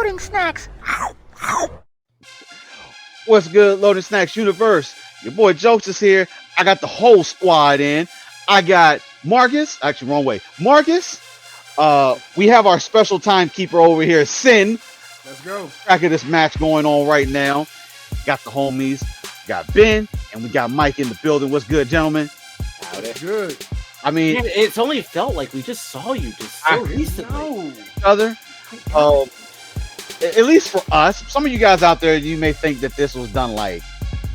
Loading snacks. What's good, Loading Snacks Universe? Your boy Jokes is here. I got the whole squad in. I got Marcus. Actually, wrong way. Marcus. We have our special timekeeper over here, Sin. Let's go. Track of this match going on right now. Got the homies. Got Ben. And we got Mike in the building. What's good, gentlemen? Howdy. Good. I mean, Man, it's only felt like we just saw you just so recently. Other. At least for us, some of you guys out there, you may think that this was done like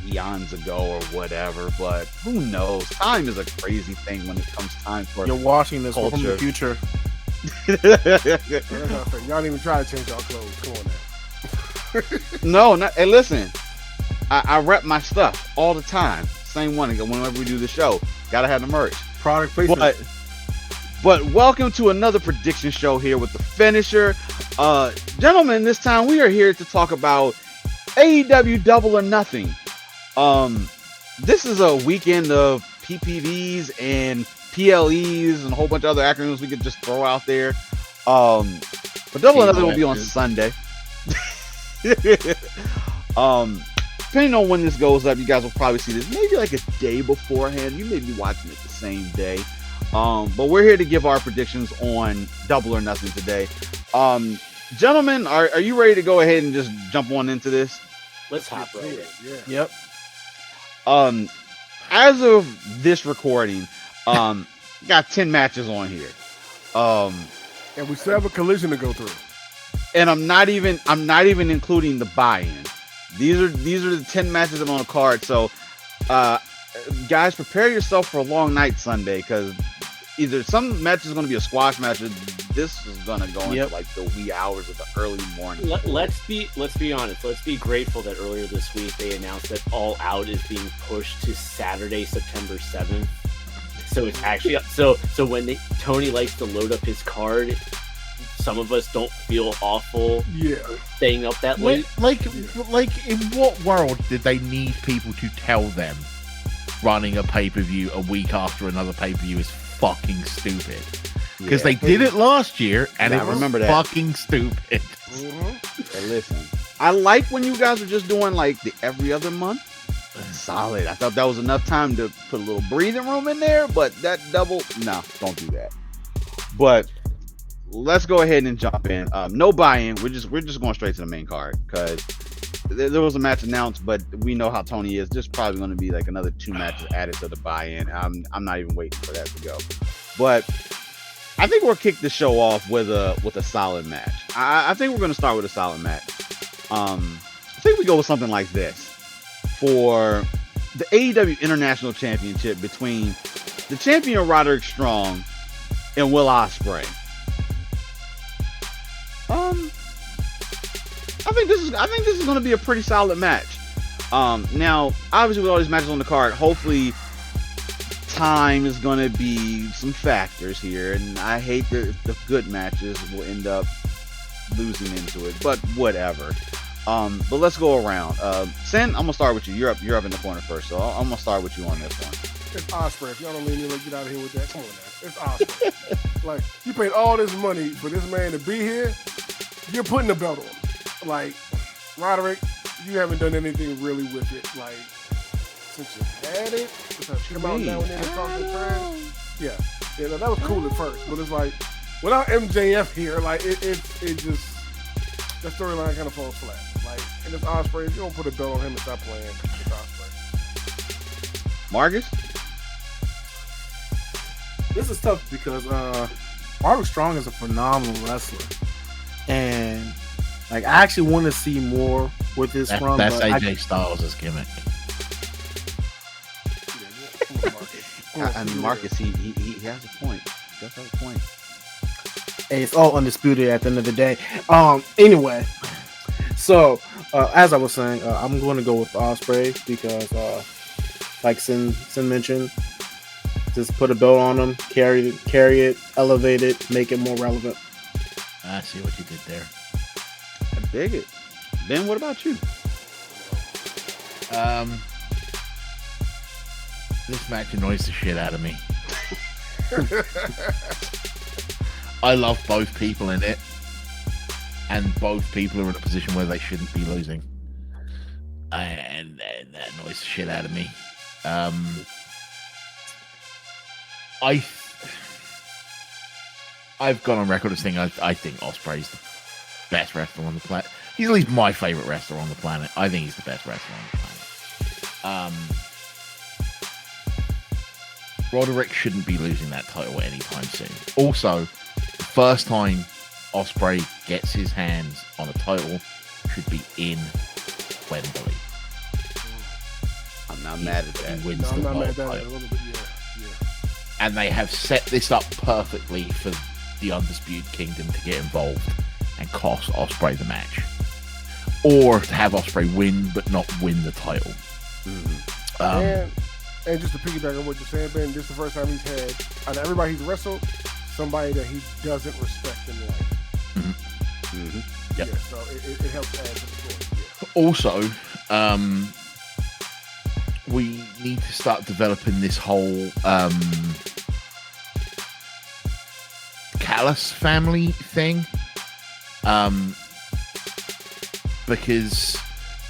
eons ago or whatever, but who knows? Time is a crazy thing when it comes time for You're watching this culture. from the future. Y'all didn't even try to change y'all clothes. Come on now. No, not. Hey, listen, I rep my stuff all the time. Same one. Whenever we do the show, gotta have the merch. Product placement. But welcome to another prediction show here with the finisher. Gentlemen, this time we are here to talk about AEW Double or Nothing. This is a weekend of PPVs and PLEs and a whole bunch of other acronyms we could just throw out there. But Double or Nothing will be on Sunday. Depending on when this goes up, you guys will probably see this maybe like a day beforehand. You may be watching it the same day. But we're here to give our predictions on Double or Nothing today. Gentlemen, are you ready to go ahead and just jump on into this? Let's hop right in. Yeah. Yep. As of this recording, got 10 matches on here. And we still have a collision to go through. And I'm not even including the buy-in. These are the 10 matches that are on the card. So, guys, prepare yourself for a long night Sunday, because either some match is going to be a squash match, or this is going to go into like the wee hours of the early morning. Let's be honest. Let's be grateful that earlier this week they announced that All Out is being pushed to Saturday, September 7th. So it's actually so when Tony likes to load up his card, some of us don't feel awful staying up that late. Like, in what world did they need people to tell them running a pay-per-view a week after another pay-per-view is fucking stupid? Because they did it last year, and it was fucking stupid. Hey, listen, I like when you guys are just doing like the every other month. Solid. I thought that was enough time to put a little breathing room in there, but that double, no, don't do that. But let's go ahead and jump in. No buy-in. We're just going straight to the main card, because there was a match announced, but we know how Tony is. There's probably going to be like another 2 matches added to the buy-in. I'm not even waiting for that to go. But I think we'll kick the show off with a solid match. I think we're going to start with a solid match. I think we go with something like this for the AEW International Championship between the champion Roderick Strong and Will Ospreay. I think this is going to be a pretty solid match. Now, obviously, with all these matches on the card, hopefully, time is going to be some factors here, and I hate that the good matches will end up losing into it, but whatever. But let's go around. Sin, I'm gonna start with you. You're up in the corner first, so I'm gonna start with you on this one. It's Ospreay. If y'all don't leave me, like, get out of here with that. Come on now. It's Ospreay. Like, you paid all this money for this man to be here. You're putting the belt on him. Like, Roderick, you haven't done anything really with it. Like, since you had it, come out now and then and talk the trash. Yeah, no, that was cool at first, but it's like, without MJF here, like, it just, that storyline kind of falls flat. Like, and it's Ospreay. If you don't put a belt on him and stop playing, it's Ospreay. Marcus? This is tough because Roderick Strong is a phenomenal wrestler, and like I actually want to see more with this run. That's AJ Styles' gimmick. I mean, Marcus, he has a point. He does have a point. Hey, it's all undisputed at the end of the day. Anyway, so as I was saying, I'm going to go with Ospreay because, like Sin mentioned, just put a belt on him, carry it, elevate it, make it more relevant. I see what you did there. I dig it. Ben, what about you? This match annoys the shit out of me. I love both people in it. and both people are in a position where they shouldn't be losing. And that annoys the shit out of me. I've gone on record as saying I think Ospreay's the best wrestler on the planet. He's at least my favorite wrestler on the planet. I think he's the best wrestler on the planet. Roderick shouldn't be losing that title anytime soon. Also, the first time Ospreay gets his hands on a title should be in Wembley. I'm not mad at that. He wins I'm the not mad world at that a title. little bit. Yeah. And they have set this up perfectly for the Undisputed Kingdom to get involved and cost Ospreay the match, or to have Ospreay win but not win the title. And just to piggyback on what you're saying, Ben, this is the first time he's had, out of everybody he's wrestled, somebody that he doesn't respect in life. Yep. Yeah, so it helps add to the story. Yeah. Also, we need to start developing this whole Callis family thing, because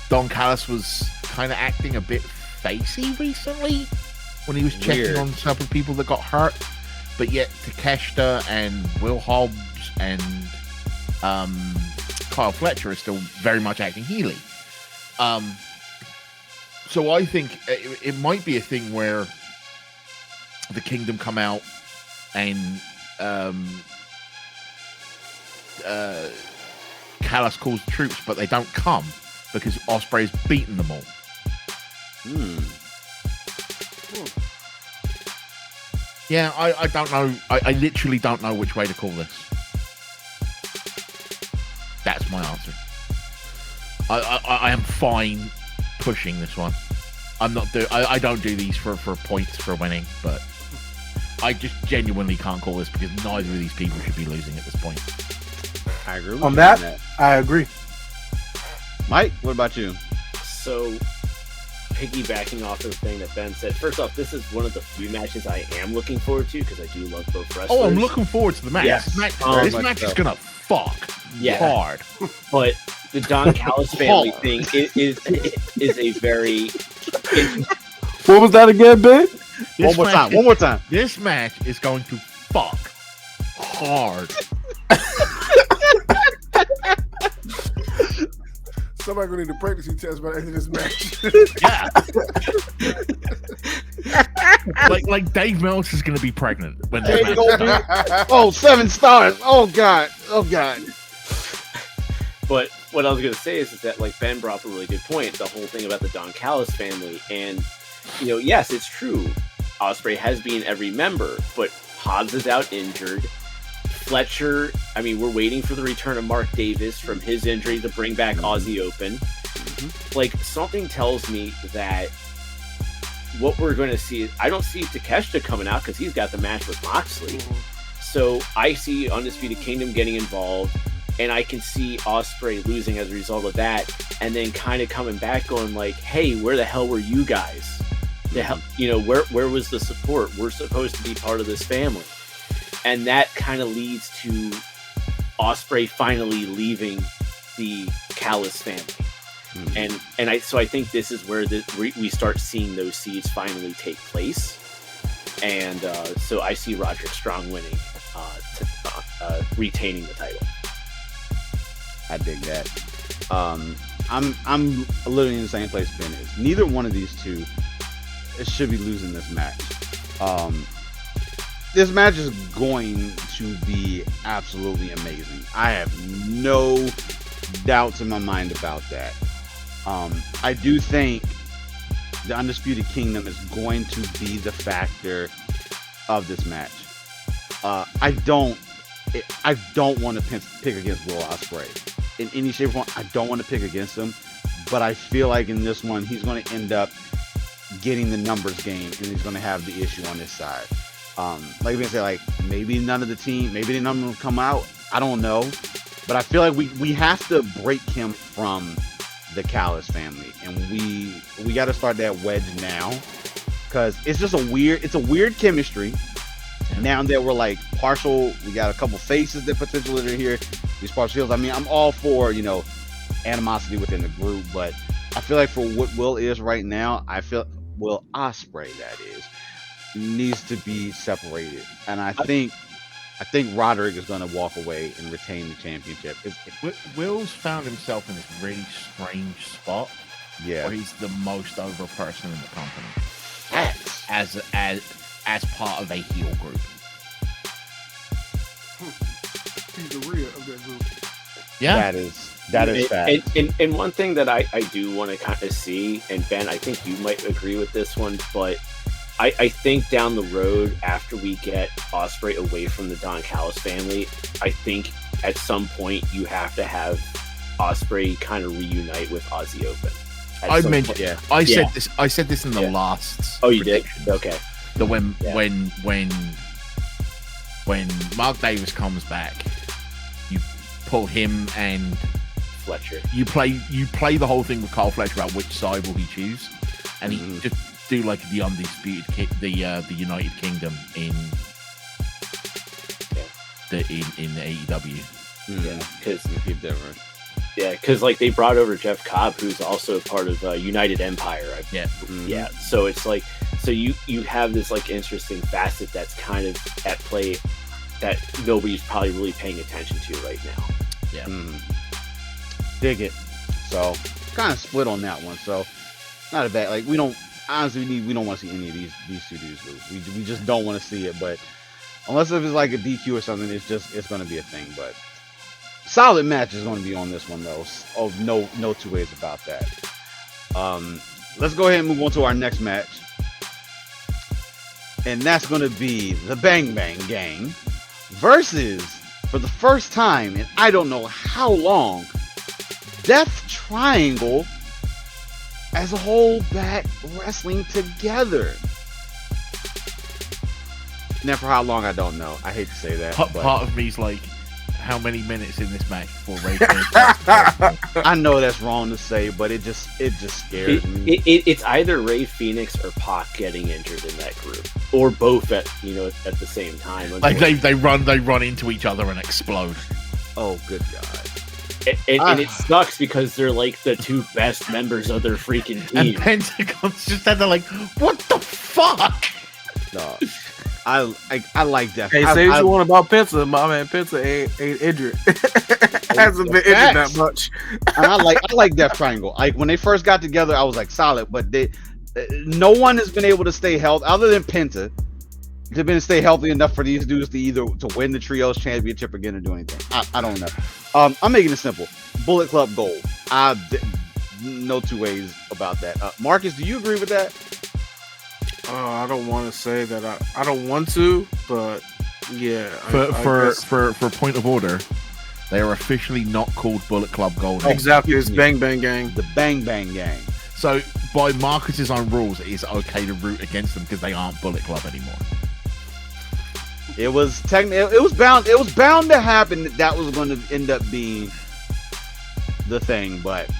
Don Callis was kind of acting a bit facey recently when he was checking Weird. on some of the people that got hurt, but yet Takeshita and Will Hobbs and Kyle Fletcher are still very much acting heely. So I think it might be a thing where the Kingdom come out and Callis calls the troops, but they don't come because Ospreay's beaten them all. Yeah, I don't know. I literally don't know which way to call this. That's my answer. I am fine pushing this one. I don't do these for points for winning, but I just genuinely can't call this because neither of these people should be losing at this point. I agree with On you that, I agree. Mike, what about you? So, piggybacking off of the thing that Ben said, first off, this is one of the few matches I am looking forward to because I do love both wrestlers. Oh, I'm looking forward to the match. Yes. This match is gonna fuck hard. But the Don Callis family thing is a very What was that again, Ben? This One match more time. This match is going to fuck hard. Somebody gonna need a pregnancy test by the end of this match. Yeah. like Dave Meltzer is going to be pregnant when this match There you go, dude. Oh, 7 stars. Oh God. But what I was going to say is that, like, Ben brought up a really good point, the whole thing about the Don Callis family. And, yes, it's true. Ospreay has been every member, but Hobbs is out injured. Fletcher, we're waiting for the return of Mark Davis from his injury to bring back Aussie Open. Like, something tells me that what we're going to see, I don't see Takeshita coming out because he's got the match with Moxley. So I see Undisputed Kingdom getting involved, and I can see Ospreay losing as a result of that, and then kind of coming back going like, hey, where the hell were you guys? The hell, where was the support? We're supposed to be part of this family. And that kind of leads to Ospreay finally leaving the Callis family. And I think this is where we start seeing those seeds finally take place. And so I see Roderick Strong winning, retaining the title. I dig that. I'm literally in the same place Ben is. Neither one of these two should be losing this match. This match is going to be absolutely amazing. I have no doubts in my mind about that. I do think the Undisputed Kingdom is going to be the factor of this match. I don't want to pick against Will Ospreay in any shape or form. I don't want to pick against him, but I feel like in this one he's going to end up getting the numbers game, and he's going to have the issue on his side. Like we say, like maybe none of the team, maybe the number will come out. I don't know, but I feel like we have to break him from the Callis family, and we got to start that wedge now because it's just a weird chemistry. Now that we're like partial, we got a couple faces that potentially are here. These partial heels. I mean, I'm all for animosity within the group, but I feel like for what Will is right now, I feel Will Ospreay that is needs to be separated, and I think Roderick is going to walk away and retain the championship. Will's found himself in this really strange spot. Yeah, where he's the most over person in the company. Facts. As part of a heel group. He's the rear of that group. Yeah, that is fact. And one thing that I do want to kind of see, and Ben, I think you might agree with this one, but I think down the road, after we get Ospreay away from the Don Callis family, I think at some point you have to have Ospreay kind of reunite with Aussie Open. I said this in the last. Oh, you did? Okay. The when Mark Davis comes back, you pull him and Fletcher. You play the whole thing with Carl Fletcher about which side will he choose, and he just do like the undisputed the United Kingdom in the AEW. Yeah, because different. Yeah, because like they brought over Jeff Cobb, who's also part of United Empire. Yeah. So it's like, so you have this like interesting facet that's kind of at play that nobody's probably really paying attention to right now. Yeah. Dig it. So kind of split on that one. So not a bad. Like we don't want to see any of these two dudes lose. We just don't want to see it. But unless if it's like a DQ or something, it's going to be a thing. But solid match is going to be on this one, though. Oh, no two ways about that. Let's go ahead and move on to our next match. And that's going to be the Bang Bang Gang versus, for the first time in I don't know how long, Death Triangle as a whole back wrestling together. Now, for how long, I don't know. I hate to say that. Part of me's like, how many minutes in this match before Ray? I know that's wrong to say, but it just scares me. It's either Ray Phoenix or Pac getting injured in that group, or both at the same time. Like they run into each other and explode. Oh, good God! And it sucks because they're like the two best members of their freaking team. And Pentagon's just there like, what the fuck? No. I like that. Hey, say what you want about Pizza. My man Pizza ain't injured. Hasn't been injured that much. And I like Death Triangle. Like when they first got together, I was like solid, but no one has been able to stay healthy other than Penta. They've been stay healthy enough for these dudes to either to win the trios championship again or do anything. I don't know. I'm making it simple. Bullet Club Gold. No two ways about that. Marcus, do you agree with that? I don't want to say that I don't want to, but yeah. For point of order, they are officially not called Bullet Club Gold. Exactly, it's Bang Bang Gang. The Bang Bang Gang. So by Marcus's own rules, it is okay to root against them because they aren't Bullet Club anymore. It was bound to happen that was going to end up being the thing, but.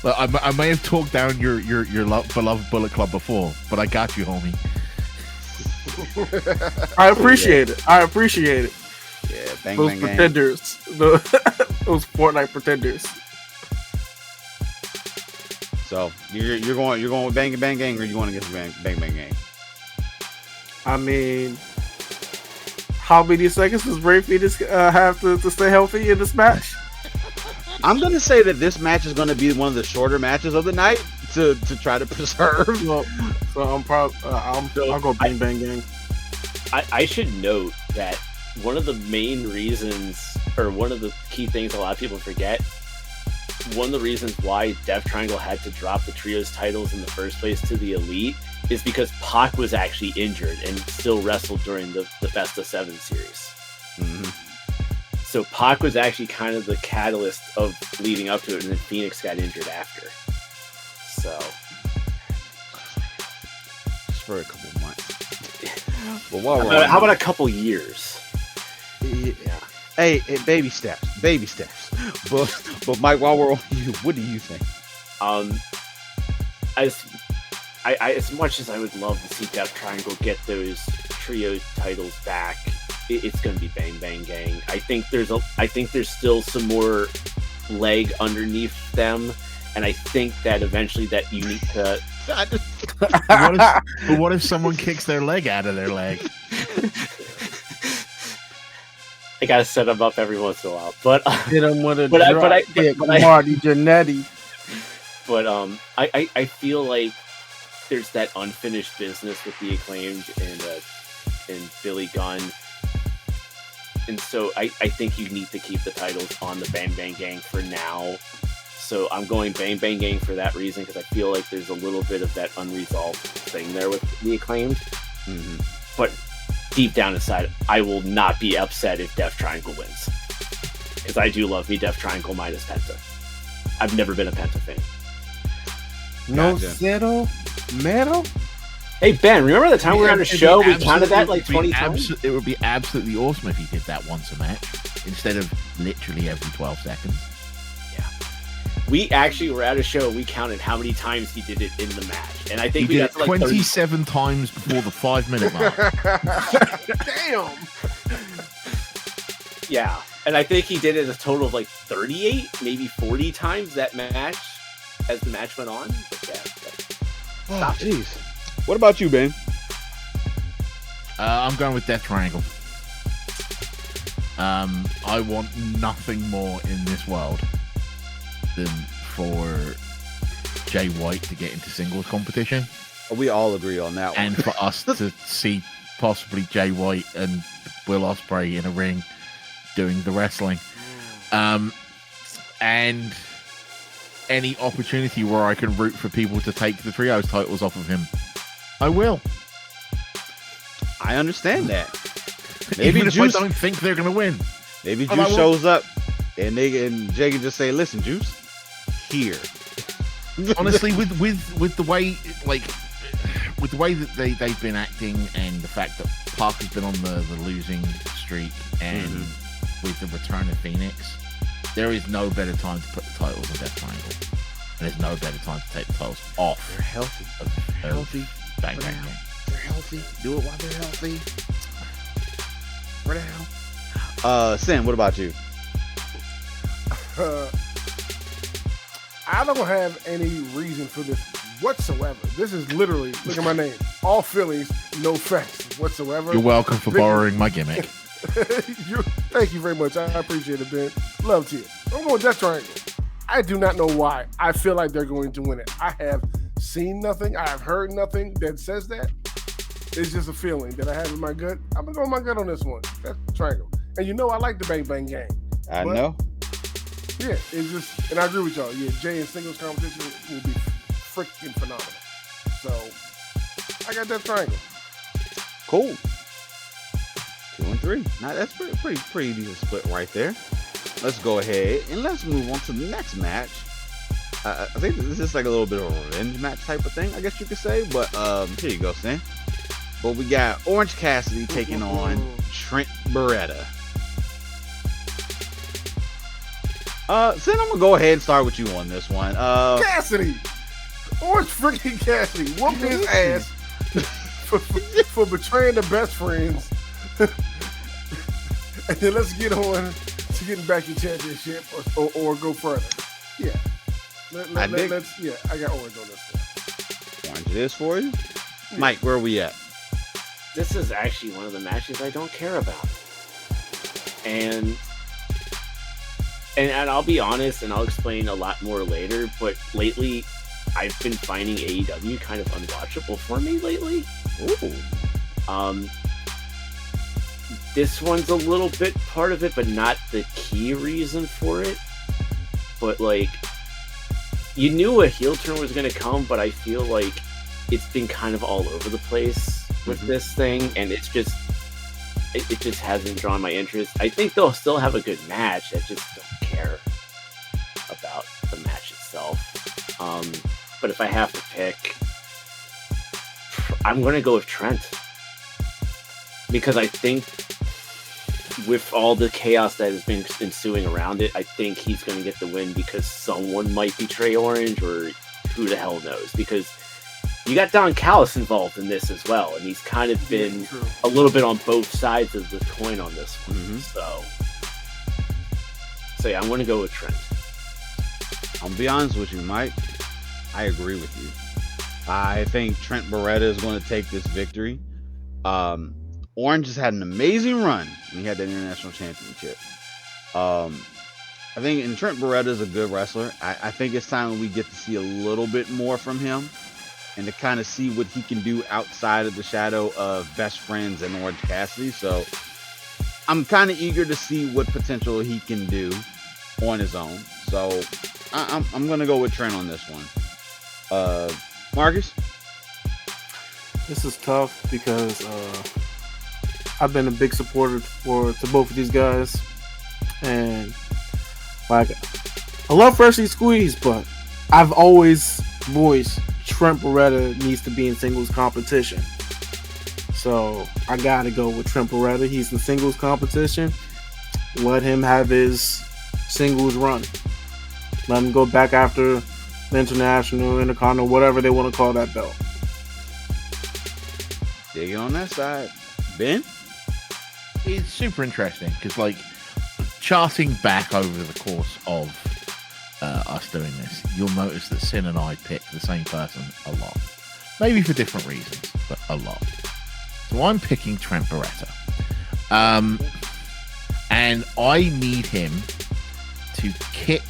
Well, I may have talked down your beloved Bullet Club before, but I got you, homie. I appreciate it. Yeah, Bang those Bang pretenders, those Fortnite pretenders. So you're going with Bang Bang Gang, or you want to get Bang Bang Gang? I mean, how many seconds does Ray Phoenix have to stay healthy in this match? I'm going to say that this match is going to be one of the shorter matches of the night to try to preserve. So I'll go Bang Bang Gang. I should note that one of the main reasons, or one of the key things a lot of people forget, one of the reasons why Death Triangle had to drop the trios titles in the first place to the Elite is because Pac was actually injured and still wrestled during the Best of 7 series. Mm-hmm. So Pac was actually kind of the catalyst of leading up to it, and then Phoenix got injured after. So, just for a couple months. But how about a couple years? Yeah. Hey, baby steps. But Mike, while we're on you, what do you think? As much as I would love to see Death Triangle get those trio titles back, it's going to be Bang Bang Gang. I think there's still some more leg underneath them, and I think that eventually that you need to. What if someone kicks their leg out of their leg? I gotta set them up every once in a while, but hit him with a Marty Jannetty. But I feel like there's that unfinished business with the Acclaimed and Billy Gunn, and so I think you need to keep the titles on the Bang Bang Gang for now. So I'm going Bang Bang Gang for that reason, because I feel like there's a little bit of that unresolved thing there with the Acclaimed. Mm-hmm. But deep down inside, I will not be upset if Death Triangle wins, because I do love me Death Triangle minus Penta. I've never been a Penta fan. No Gotcha. zero metal. Hey Ben, remember the time we were on a show? We counted that like 20 times. It would be absolutely awesome if he did that once a match instead of literally every 12 seconds. We actually were at a show. We counted how many times he did it in the match, and I think He we did got it to like 27 times before the 5-minute mark. Damn. Yeah, and I think he did it a total of like 38, maybe 40 times that match as the match went on. But yeah, Oh, jeez. What about you, Ben? I'm going with Death Triangle. I want nothing more in this world than for Jay White to get into singles competition, We all agree on that one. and for us to see possibly Jay White and Will Ospreay in a ring doing the wrestling. And any opportunity where I can root for people to take the trios titles off of him, I will. I understand that. Maybe Even if Juice, I don't think they're going to win. maybe But I Juice won't. shows up and Jay can just say, "Listen, Juice, here." Honestly, with the way with the way that they've been acting, and the fact that Parker's been on the losing streak, and with the return of Phoenix, there is no better time to put the titles on Death Triangle, and there's no better time to take the titles off. They're healthy. Healthy. Bang bang now. bang. They're healthy. Do it while they're healthy. For now. Sin, what about you? I don't have any reason for this whatsoever. This is literally, look at my name, all feelings, no facts whatsoever. You're welcome for borrowing my gimmick. Thank you very much. I appreciate it, Ben. Love to you. I'm going Death Triangle. I do not know why. I feel like they're going to win it. I have seen nothing. I have heard nothing that says that. It's just a feeling that I have in my gut. I'm going to go with my gut on this one. Death Triangle. And you know I like the Bang Bang Gang. I know. Yeah, it's just, and I agree with y'all. Yeah, Jay in singles competition will be freaking phenomenal. So, I got Death Triangle. Cool. 2 and 3. Now that's pretty decent split right there. Let's go ahead and let's move on to the next match. I think this is like a little bit of a revenge match type of thing, I guess you could say. But here you go, Stan. But we got Orange Cassidy taking on Trent Beretta. Sin, I'm gonna go ahead and start with you on this one. Cassidy! Orange freaking Cassidy whooped his ass for betraying the best friends. And then let's get on to getting back your championship or go further. Yeah. I got Orange on this one. Orange it is for you. Mike, where are we at? this is actually one of the matches I don't care about. And I'll be honest, and I'll explain a lot more later, but lately I've been finding AEW kind of unwatchable for me lately. Ooh. This one's a little bit part of it, but not the key reason for it. But like, you knew a heel turn was going to come, but I feel like it's been kind of all over the place with this thing, and it's just it just hasn't drawn my interest. I think they'll still have a good match. I just don't care about the match itself. But if I have to pick, I'm going to go with Trent, because I think with all the chaos that has been ensuing around it, I think he's going to get the win because someone might betray Orange, or who the hell knows, because you got Don Callis involved in this as well, and he's kind of been a little bit on both sides of the coin on this one. Mm-hmm. So yeah, I'm going to go with Trent. I'll be honest with you, Mike. I agree with you. I think Trent Beretta is going to take this victory. Orange has had an amazing run when he had that international championship. I think, and Trent Beretta is a good wrestler. I think it's time we get to see a little bit more from him and to kind of see what he can do outside of the shadow of Best Friends and Orange Cassidy. So I'm kind of eager to see what potential he can do on his own. So I'm going to go with Trent on this one. Marcus? This is tough because I've been a big supporter to both of these guys, and like I love Freshly Squeezed, but I've always voiced Trent Beretta needs to be in singles competition. So I gotta go with Trent Beretta. He's in singles competition. Let him have his singles run. Let him go back after the International, Intercontinental, whatever they want to call that belt. Dig on that side. Ben? It's super interesting because, like, charting back over the course of us doing this, you'll notice that Sin and I pick the same person a lot. Maybe for different reasons, but a lot. So I'm picking Trent Beretta. And I need him to kick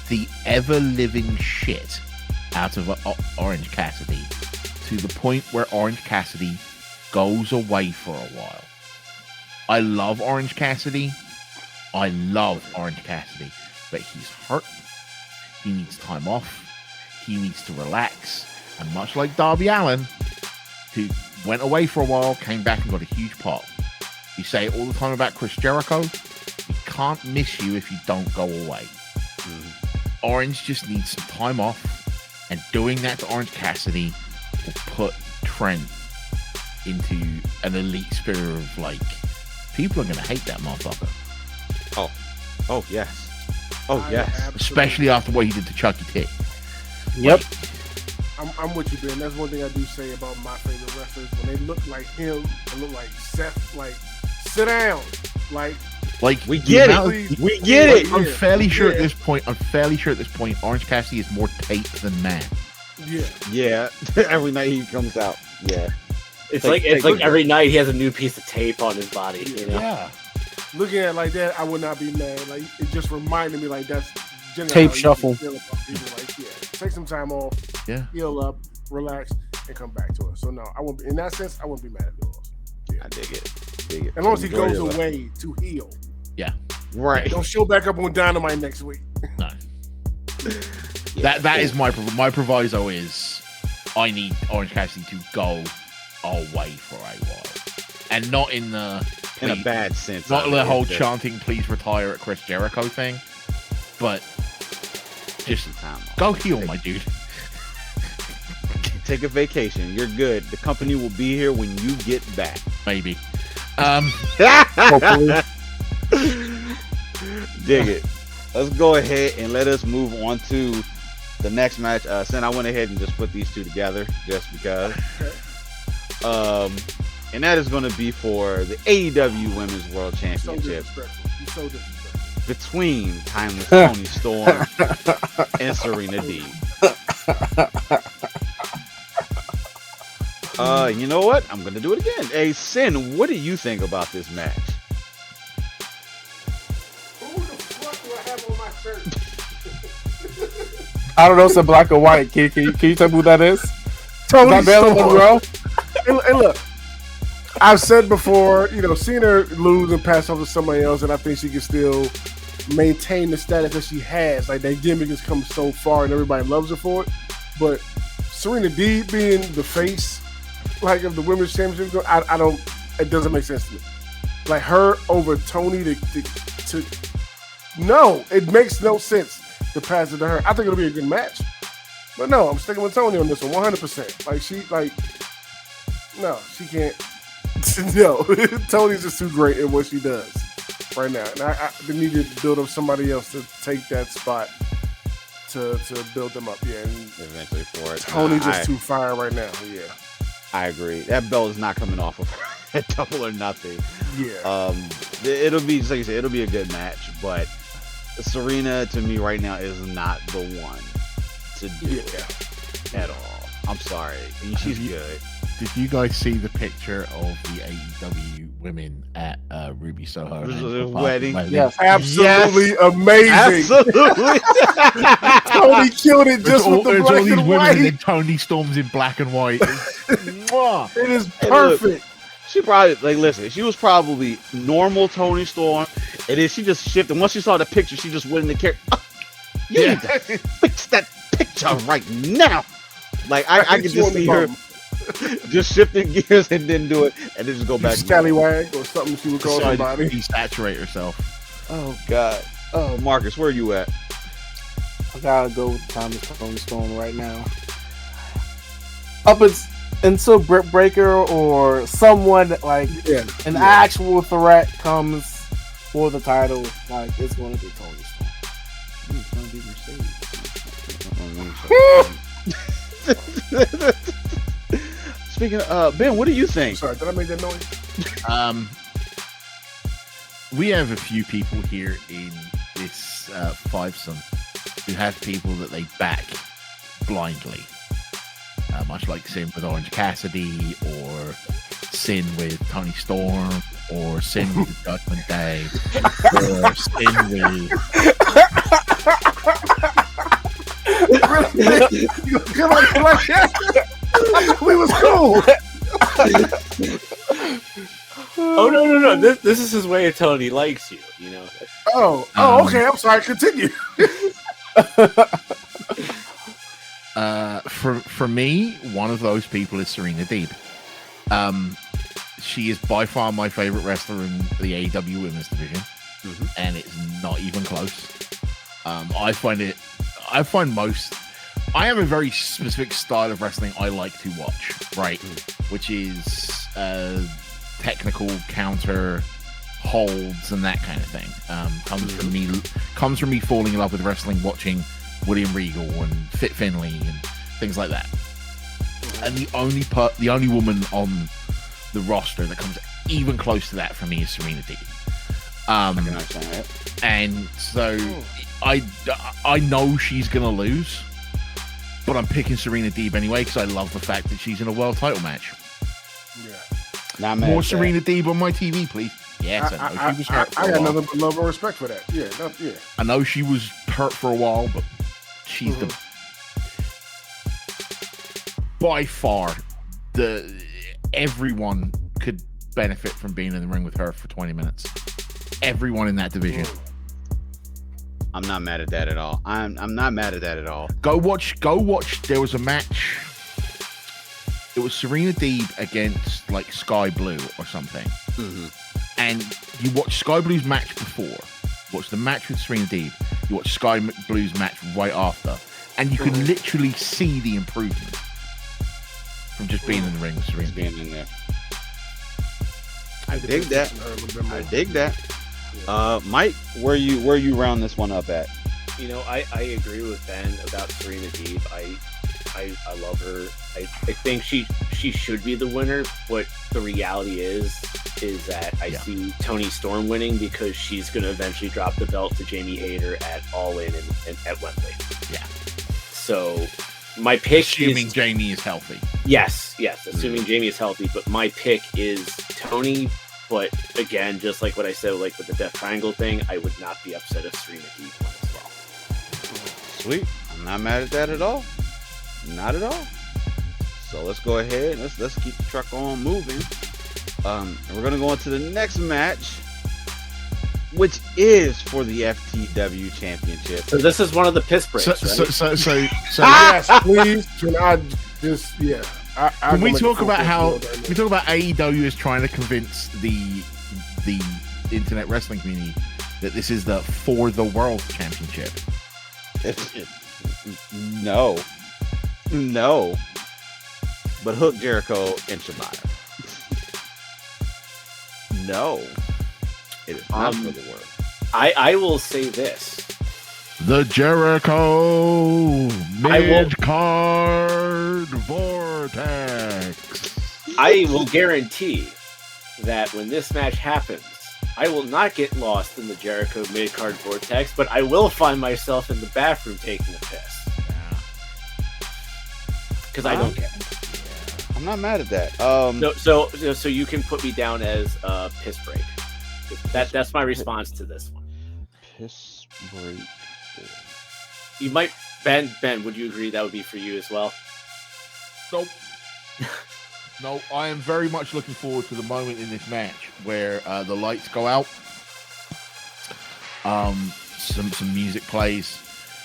the ever-living shit out of Orange Cassidy to the point where Orange Cassidy goes away for a while. I love Orange Cassidy. But he's hurt. He needs time off. He needs to relax. And much like Darby Allin, who went away for a while, came back and got a huge pop. You say it all the time about Chris Jericho. He can't miss you if you don't go away. Orange just needs some time off. And doing that to Orange Cassidy will put Trent into an elite spirit of, like, people are going to hate that motherfucker. Oh, yes. Oh, yes. Absolutely. Especially after what he did to Chucky T. Yep. I'm with you, Ben. That's one thing I do say about my favorite wrestlers. When they look like him, they look like Seth, like, sit down. Like we get it. We get it. I'm fairly sure at this point, Orange Cassidy is more tape than man. Yeah. Every night he comes out. Yeah. It's like every night he has a new piece of tape on his body. You know? Yeah. Looking at it like that, I would not be mad. Like, it just reminded me, like, that's generally Tape how you shuffle. feel about people. Like, yeah, take some time off, heal up, relax, and come back to it. So no, I won't be, in that sense, I won't be mad at yours. I dig it. As long as he goes away to heal. Yeah. Right. Don't show back up on Dynamite next week. No. That is my proviso is I need Orange Cassidy to go away for a while. And not in the in a bad sense. Not the whole chanting please retire at Chris Jericho thing. But just go heal, my dude. Take a vacation. You're good. The company will be here when you get back. Maybe. Hopefully. Dig it. Let's go ahead and let us move on to the next match. Sin, I went ahead and just put these two together just because. And that is going to be for the AEW Women's World Championship. You're so disrespectful. Between Timeless Toni Storm and Serena Deeb. You know what? I'm going to do it again. Hey, Sin, what do you think about this match? Who the fuck do I have on my shirt? I don't know, it's a black or white. Can you tell me who that is? Toni Is that Marilyn Monroe? And look, I've said before, seen her lose and pass off to somebody else, and I think she can still maintain the status that she has. Like, that gimmick has come so far, and everybody loves her for it. But Serena Deeb being the face, like, of the women's championship, I don't. It doesn't make sense to me. Like, her over Toni to no, it makes no sense to pass it to her. I think it'll be a good match, but no, I'm sticking with Toni on this one, 100%. No, she can't. No, Toni's just too great at what she does right now. And they need to build up somebody else to take that spot to build them up. Yeah, and eventually for it. Tony just too fire right now. Yeah, I agree. That belt is not coming off of her at Double or Nothing. yeah. It'll be, like you said, it'll be a good match, but Serena to me right now is not the one to do it at all. I'm sorry. She's good. Did you guys see the picture of the AEW women at Ruby Soho wedding? Yes, Absolutely amazing. Absolutely. Tony killed it just with the There's black all these and women and white. then Tony Storm's in black and white. Mwah. It is Hey, look. perfect. She probably, like, listen, she was probably normal Tony Storm, and then she just shifted. Once she saw the picture, she just went in the character. You need to fix that picture right now. Like, I could just see her just shifting gears and then do it, and then just go back. Scallywag or something she would call somebody. Desaturate herself. Oh, God. Oh, Marcus, where you at? I gotta go with Thomas Tony Storm right now. Up until Britt Breaker or someone like an actual threat comes for the title, like it's gonna be Tony Storm. It's gonna be Mercedes. Speaking of Ben, what do you think? Sorry, did I make that noise? We have a few people here in this fivesome who have people that they back blindly, much like Sin with Orange Cassidy, or Sin with Tony Storm, or Sin with Judgment Day, or Sin with. We was cool. Oh no! This is his way of telling he likes you. You know. Okay. I'm sorry. Continue. For me, one of those people is Serena Deeb. She is by far my favorite wrestler in the AEW Women's Division, and it's not even close. I have a very specific style of wrestling I like to watch, right? Which is technical counter holds and that kind of thing. Comes from me falling in love with wrestling, watching William Regal and Fit Finlay and things like that. And the only woman on the roster that comes even close to that for me is Serena Deeb. I can understand that. And so I know she's gonna lose, but I'm picking Serena Deeb anyway because I love the fact that she's in a world title match. Yeah. More Serena Deeb on my TV, please. Yes, I know she was hurt for I a got while. nothing but love and respect for that. Yeah. I know she was hurt for a while, but she's the by far everyone could benefit from being in the ring with her for 20 minutes. Everyone in that division. I'm not mad at that at all. I'm not mad at that at all. Go watch. There was a match. It was Serena Deeb against like Sky Blue or something. And you watch Sky Blue's match before. Watch the match with Serena Deeb. You watch Sky Blue's match right after. And you can literally see the improvement from just being in the ring with Serena Deeb. Being in there. I dig that. I dig that. Mike, where you round this one up at? You know, I agree with Ben about Serena Deeb. I love her. I think she should be the winner, but the reality is that I see Toni Storm winning because she's going to eventually drop the belt to Jamie Hayter at All In and at Wembley. Yeah. So my pick assuming Jamie is healthy. Yes, assuming Jamie is healthy, but my pick is Toni. But again, just like what I said, like with the Death Triangle thing, I would not be upset if Serena Deeb won as well. Sweet. I'm not mad at that at all. Not at all. So let's go ahead. Let's keep the truck on moving. And we're gonna go on to the next match, which is for the FTW Championship. So this is one of the piss breaks, right? So Yes, please. Can I just Can we talk about how AEW is trying to convince the internet wrestling community that this is the For the World Championship? No. But Hook, Jericho, and Shibata. No. It is not for the world. I will say this. The Jericho mid-card vortex. I will guarantee that when this match happens, I will not get lost in the Jericho mid-card vortex, but I will find myself in the bathroom taking a piss. Because I don't care. I'm not mad at that. So you can put me down as piss break. That's my response to this one. Piss break. You might, Ben, would you agree that would be for you as well? Nope. No, I am very much looking forward to the moment in this match where the lights go out. Some music plays.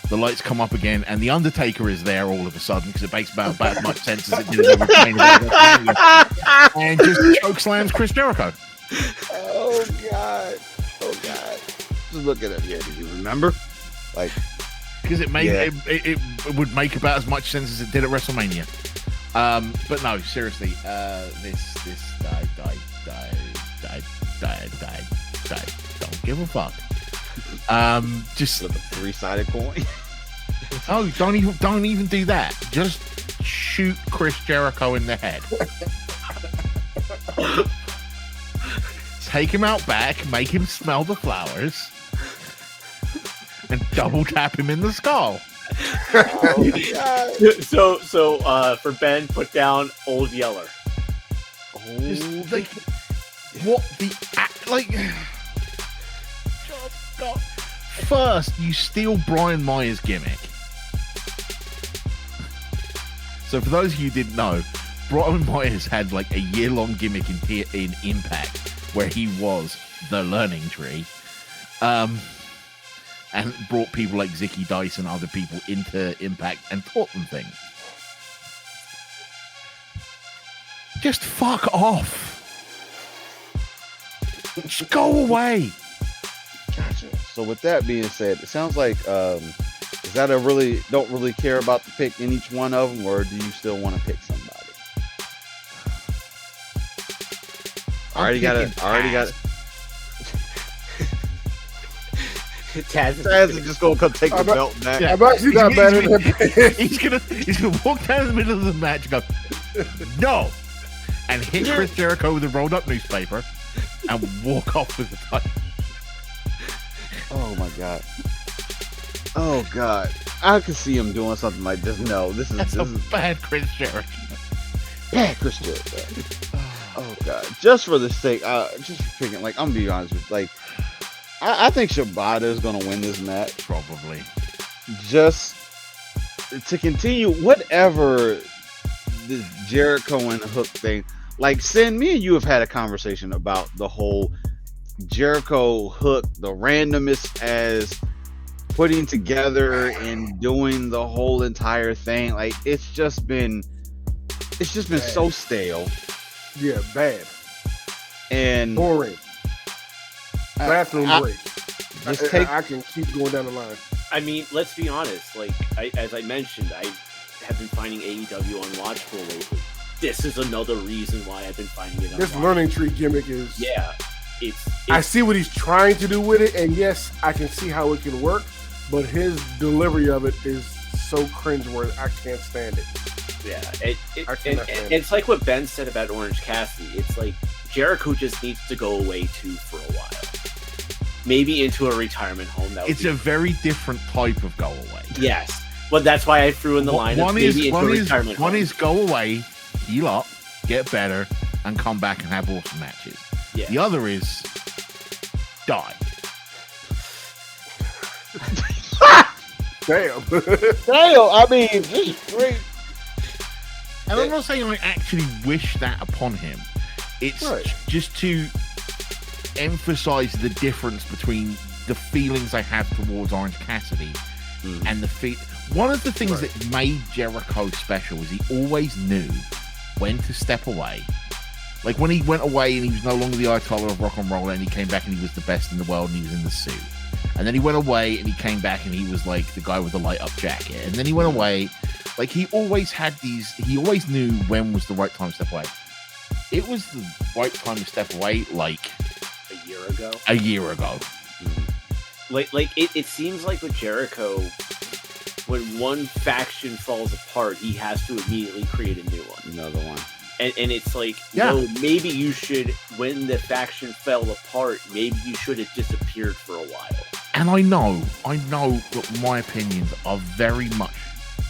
The lights come up again, and the Undertaker is there all of a sudden because it makes about as much sense as it did in WrestleMania, and just chokeslams Chris Jericho. Oh God! Just look at it here. Do you remember? Like, because it made it would make about as much sense as it did at WrestleMania. But no, seriously, this don't give a fuck. Just with a 3-sided coin. Oh, don't even do that. Just shoot Chris Jericho in the head. Take him out back, make him smell the flowers, and double tap him in the skull. Oh, God. So for Ben, put down Old Yeller. Just, like, what the like? God. First, you steal Brian Myers' gimmick. So for those of you who didn't know, Brian Myers had like a year-long gimmick in Impact where he was the learning tree, and brought people like Zicky Dice and other people into Impact and taught them things. Just fuck off. Just go away. Gotcha. So with that being said, it sounds like is that don't really care about the pick in each one of them, or do you still want to pick somebody? I already got it. Taz is just gonna come take the belt back. I'm actually not bad at that. He's gonna walk down the middle of the match and go, no, and hit Chris Jericho with a rolled up newspaper and walk off with the title. Oh my God. Oh God. I could see him doing something like this. No, this is bad Chris Jericho. Bad Chris Jericho. Oh God. Just for the sake, just for picking, like, I'm gonna be honest with you, like, I think Shibata is gonna win this match. Probably. Just to continue whatever the Jericho and the Hook thing. Like, Sin, me and you have had a conversation about the whole Jericho Hook, the randomness as putting together and doing the whole entire thing. Like, it's just been bad. So stale. Yeah, bad. And boring. Bathroom break. I can keep going down the line. I mean, let's be honest. Like, as I mentioned, I have been finding AEW unwatchable lately. This is another reason why I've been finding it unwatchable. This learning tree gimmick is... Yeah. I see what he's trying to do with it, and yes, I can see how it can work, but his delivery of it is so cringeworthy, I can't stand it. Yeah, it's like what Ben said about Orange Cassidy. It's like Jericho just needs to go away too for a while. Maybe into a retirement home. It's a very different type of go away. Yes. Well, that's why I threw in the line. One is go away, heal up, get better, and come back and have awesome matches. Yeah. The other is die. Damn. I mean, just great. And I'm not saying I actually wish that upon him. It's just to emphasize the difference between the feelings I have towards Orange Cassidy and one of the things that made Jericho special is he always knew when to step away. Like when he went away and he was no longer the Ayatollah of rock and roll, and he came back and he was the best in the world and he was in the suit. And then he went away and he came back and he was like the guy with the light up jacket. And then he went away. Like he always knew when was the right time to step away. It was the right time to step away like a year ago. Mm-hmm. it seems like with Jericho, when one faction falls apart, he has to immediately create a new one. Another one. And it's like, Yeah. no, maybe you should, when the faction fell apart, maybe you should have disappeared for a while. And I know that my opinions are very much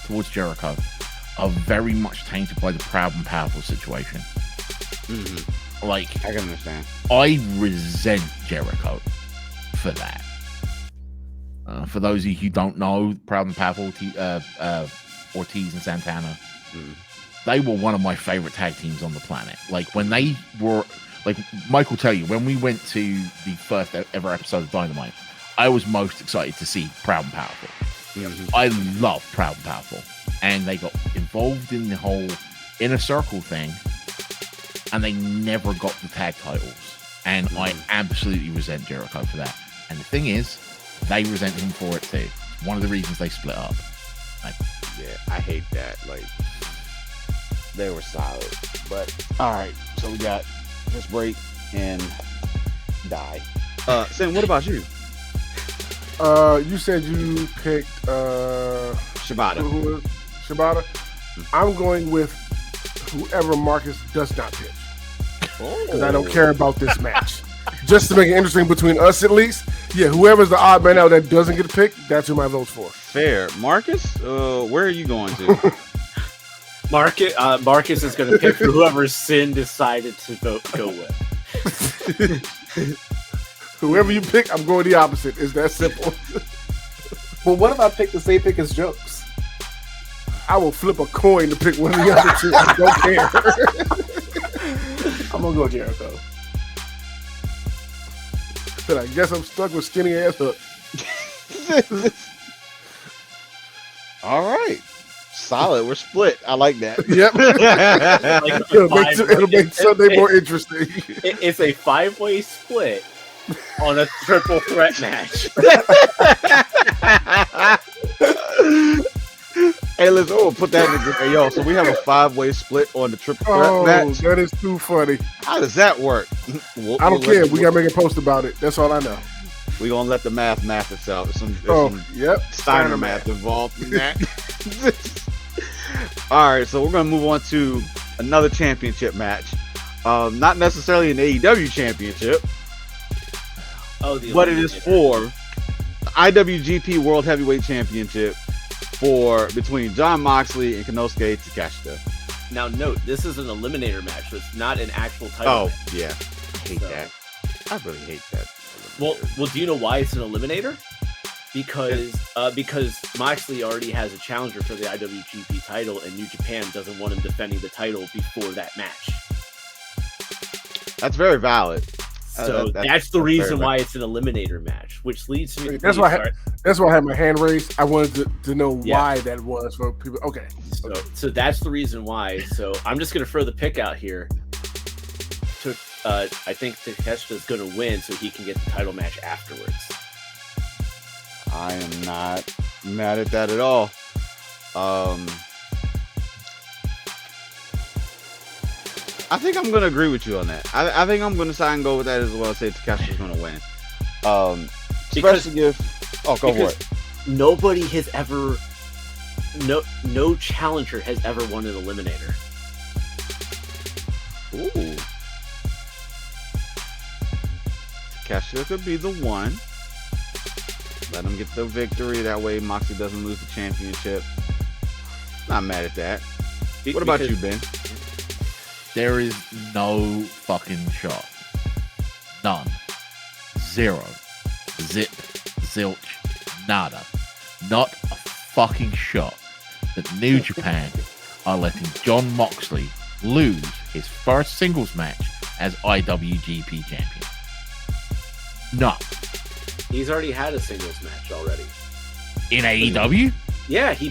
towards Jericho are very much tainted by the Proud and Powerful situation. Mm-hmm. Like, I can understand. I resent Jericho for that. For those of you who don't know, Proud and Powerful, Ortiz and Santana, they were one of my favorite tag teams on the planet. Like, when they were, like, Mike will tell you, when we went to the first ever episode of Dynamite, I was most excited to see Proud and Powerful. Mm-hmm. I love Proud and Powerful. And they got involved in the whole Inner Circle thing, and they never got the tag titles. And I absolutely resent Jericho for that. And the thing is, they resent him for it too. One of the reasons they split up. Yeah, I hate that. Like, they were solid. But, alright, so we got Just Break and Die. Sam, what about you? You said you picked Shibata. who was Shibata. I'm going with whoever Marcus does not pick. Because I don't care about this match. Just to make it interesting between us, at least. Yeah, whoever's the odd man out that doesn't get picked, that's who my vote's for. Fair. Marcus, where are you going to? Marcus is going to pick whoever Sin decided to go with. Whoever you pick, I'm going the opposite. It's that simple. Well, what if I pick the same pick as Jokes? I will flip a coin to pick one of the other two. I don't care. I'm gonna go Jericho. But I guess I'm stuck with skinny ass Hook. All right. Solid. We're split. I like that. Yep. Like It'll make Sunday more interesting. It's a 5-way split on a triple threat match. Hey, listen, we'll put that in the group. Hey, yo, so we have a 5-way split on the triple threat match. That is too funny. How does that work? I don't care. We gotta make a post about it. That's all I know. We're going to let the math itself. There's some Yep. Steiner math involved in that. All right, so we're going to move on to another championship match. Not necessarily an AEW championship, but it is for the IWGP World Heavyweight Championship between Jon Moxley and Konosuke Takeshita. Now, note, this is an eliminator match, so it's not an actual title Oh, match. yeah. I hate that. I really hate that. Well, do you know why it's an eliminator? Because Moxley already has a challenger for the IWGP title, and New Japan doesn't want him defending the title before that match. That's very valid. So that's the reason why it's an eliminator match, which leads to me. That's why I had my hand raised. I wanted to know why that was for people. Okay. So that's the reason why. So I'm just going to throw the pick out here. I think Takeshita's going to win so he can get the title match afterwards. I am not mad at that at all. I think I'm going to agree with you on that. I think I'm going to sign and go with that as well. Say Takeshita's going to win. Especially if... Oh, go for it. Nobody has ever... No challenger has ever won an eliminator. Ooh. Takeshita could be the one. Let him get the victory. That way Moxley doesn't lose the championship. Not mad at that. What about you, Ben? There is no fucking shot. None. Zero. Zip. Zilch. Nada. Not a fucking shot that New Japan are letting Jon Moxley lose his first singles match as IWGP champion. None. He's already had a singles match already. In AEW? Yeah, he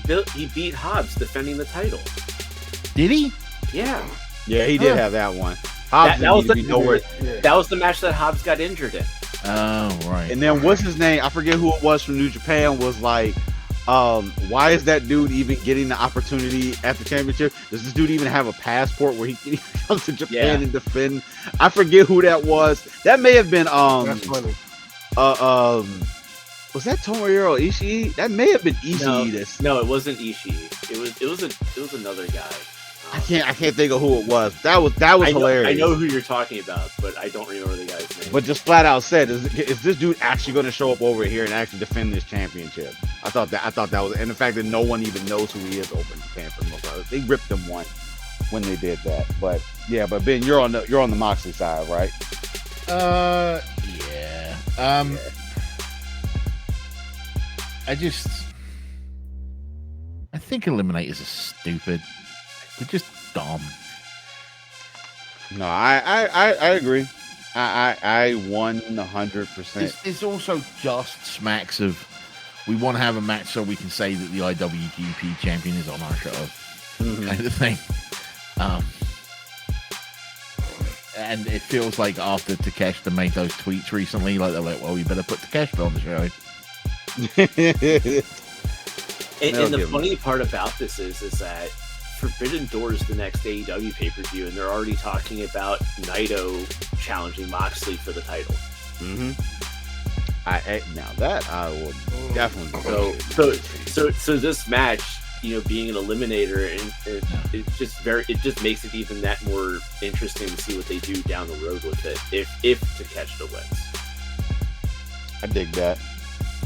beat Hobbs defending the title. Did he? Yeah. Yeah, he did have that one. Hobbs that was didn't even know where. That was the match that Hobbs got injured in. Oh, right. And then what's his name? I forget who it was from New Japan. Was like, why is that dude even getting the opportunity at the championship? Does this dude even have a passport where he can come to Japan and defend? I forget who that was. That may have been That's funny. Was that Tomohiro Ishii? That may have been Ishii. No, it wasn't Ishii. It was another guy. I can't think of who it was. That was hilarious. I know who you're talking about, but I don't remember the guy's name. But just flat out said, is this dude actually going to show up over here and actually defend this championship? I thought that was, and the fact that no one even knows who he is over in Japan for the most part. They ripped him one when they did that. But yeah, but Ben, you're on the Moxley side, right? Yeah. I think Eliminators are stupid. They're just dumb. No, I agree. I 100%. It's also just smacks of we want to have a match so we can say that the IWGP champion is on our show, kind of thing. And it feels like after Takeshita made those tweets recently, like they're like, well, we better put Takeshita on the show. And the funny part about this is that Forbidden Door is the next AEW pay-per-view, and they're already talking about Naito challenging Moxley for the title. Now that I will definitely. So this match, being an eliminator, and it just makes it even that more interesting to see what they do down the road with it if Takeshita wins. I dig that.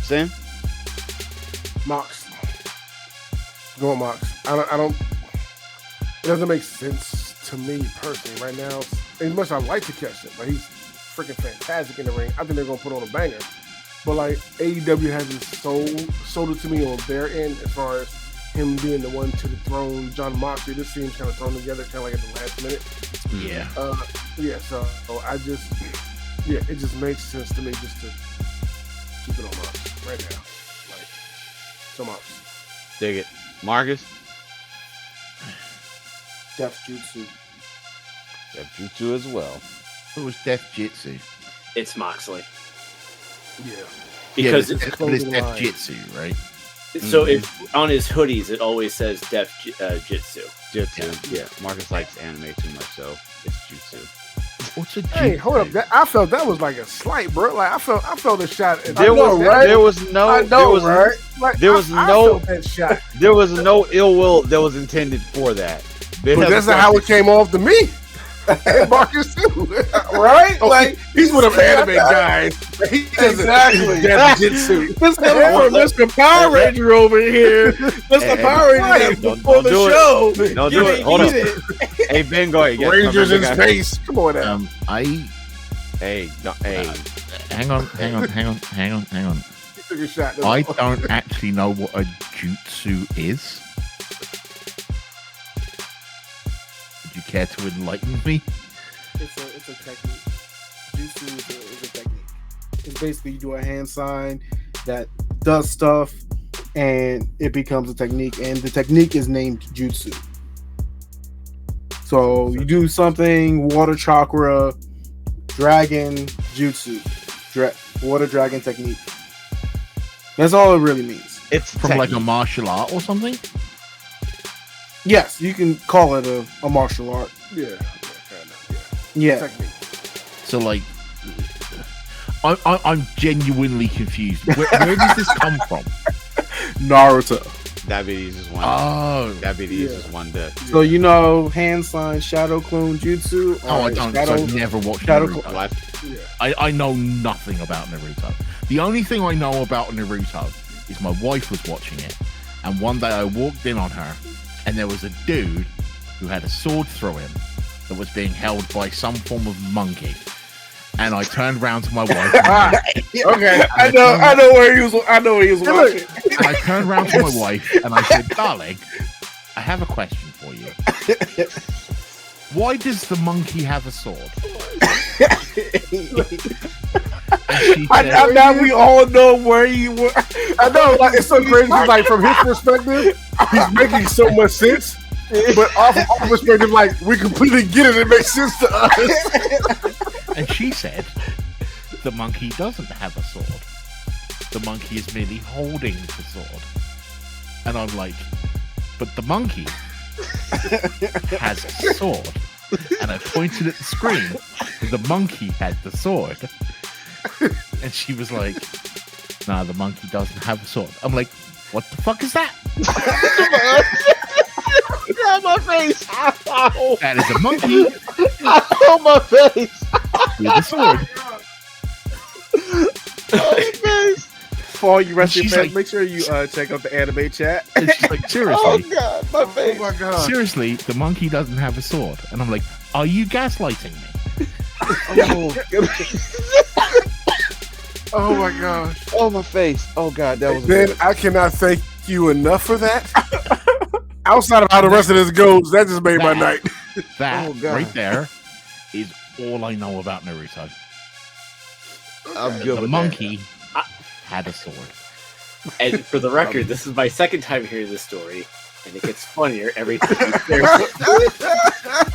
Sam? Mox. Go on, Mox. I don't. It doesn't make sense to me personally right now. As much as I like to catch him, but he's freaking fantastic in the ring. I think they're gonna put on a banger. But like AEW hasn't sold it to me on their end as far as him being the one to dethrone John Moxley. This seems kind of thrown together, kind of like at the last minute. Yeah. So it just makes sense to me just to keep it on Mox right now. Like, so Mox. Dig it. Marcus? Death Jutsu. Death Jutsu as well. It was Death Jitsu. It's Moxley. Yeah. Because it's Death Jitsu, right? So if on his hoodies it always says Death Jitsu. Jitsu. Yeah. Marcus likes anime too much, so it's Jutsu. What's a Jutsu? Hey, hold up! I felt that was like a slight, bro. Like I felt a shot. There was no ill will that was intended for that. But that's not how it came off to me. Marcus too, right? Like he's one of them anime guys. He exactly Death Jitsu. This guy from Mr. Power Ranger over here. Mr. Power Ranger before the show. Don't do it. Hold on. Hey Ben, go ahead. Rangers in space. Come on now. Hang on. He took a shot. I don't actually know what a jutsu is. Would you care to enlighten me? It's a technique. Jutsu is a technique. It's basically you do a hand sign that does stuff, and it becomes a technique, and the technique is named jutsu. So you do something, water chakra, dragon jutsu, water dragon technique. That's all it really means. It's from technique. like a martial art or something? Yes, you can call it a martial art. Yeah, fair enough. Yeah. Technique. So like, I'm genuinely confused. Where does this come from? Naruto. Diabetes is one. Oh, diabetes is one death. So hand sign, shadow clone jutsu. I don't. I've never watched Naruto. I know nothing about Naruto. The only thing I know about Naruto is my wife was watching it, and one day I walked in on her, and there was a dude who had a sword through him that was being held by some form of monkey. And I turned around to my wife. Okay, I know where he was watching. And I turned around to my wife and I said, "Darling, I have a question for you. Why does the monkey have a sword?" Now we all know where you were. I know, like it's so crazy. Like from his perspective, he's making so much sense. But off our perspective, like we completely get it. It makes sense to us. And she said, the monkey doesn't have a sword. The monkey is merely holding the sword. And I'm like, but the monkey has a sword. And I pointed at the screen, and the monkey had the sword. And she was like, nah, the monkey doesn't have a sword. I'm like, what the fuck is that? On my face. Ow. That is a monkey On my face. with a sword. On my face. For all you wrestling She's fans, like- make sure you check out the anime chat. And she's like, Oh seriously, God, my face. Oh my god. seriously, the monkey doesn't have a sword. And I'm like, are you gaslighting me? Oh my gosh. Oh my face. Oh God, that was Ben, good. I cannot thank you enough for that. Outside of how the rest of this goes, that just made my night. That Oh, God. right there is all I know about Naruto. I'm good The with monkey had a sword. And for the record, this is my second time hearing this story, and it gets funnier every time you share it.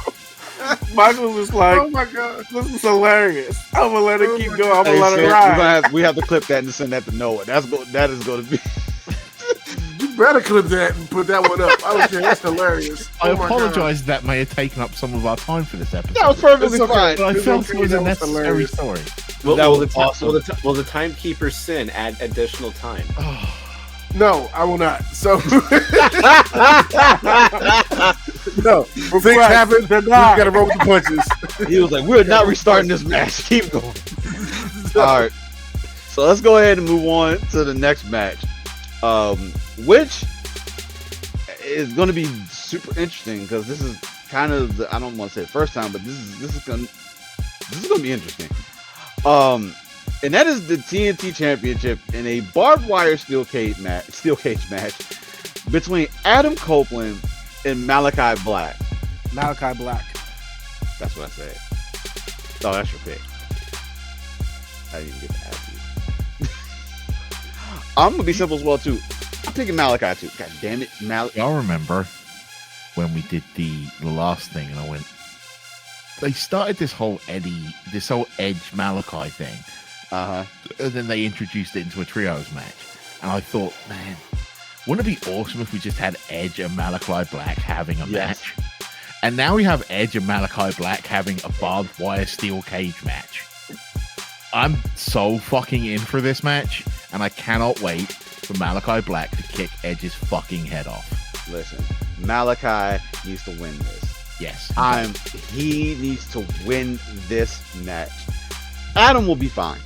Michael was like, Oh my god. "This is hilarious. I'm gonna let it Oh keep my going. I'm that. gonna let Hey, it Sid, ride." we have to clip that and send that to Noah. That is going to be. You better clip that and put that one up. I was saying that's hilarious. I Oh my God. apologize that may have taken up some of our time for this episode. That was perfectly It's okay. fine. but I It's felt okay, it was that a was necessary hilarious. story. That was awesome. Will the timekeeper sin add additional time? No, I will not. So no, things happen. We gotta roll with the punches. He was like, "We're not restarting this match. Keep going." All right. So let's go ahead and move on to the next match, which is going to be super interesting because this is kind of I don't want to say the first time, but this is going to be interesting. And that is the TNT Championship in a barbed wire steel cage match between Adam Copeland and Malachi Black. Malachi Black. That's what I said. Oh, that's your pick. I didn't even get to ask you. I'm gonna be simple as well too. I'm picking Malachi too. God damn it, Malachi. Y'all remember when we did the last thing and I went, they started this whole Edge Malachi thing, Uh huh. and then they introduced it into a trios match. And I thought, man, wouldn't it be awesome if we just had Edge and Malachi Black having a Yes. match? And now we have Edge and Malachi Black having a barbed wire steel cage match. I'm so fucking in for this match, and I cannot wait for Malachi Black to kick Edge's fucking head off. Listen, Malachi needs to win this. Yes. He needs to win this match. Adam will be fine.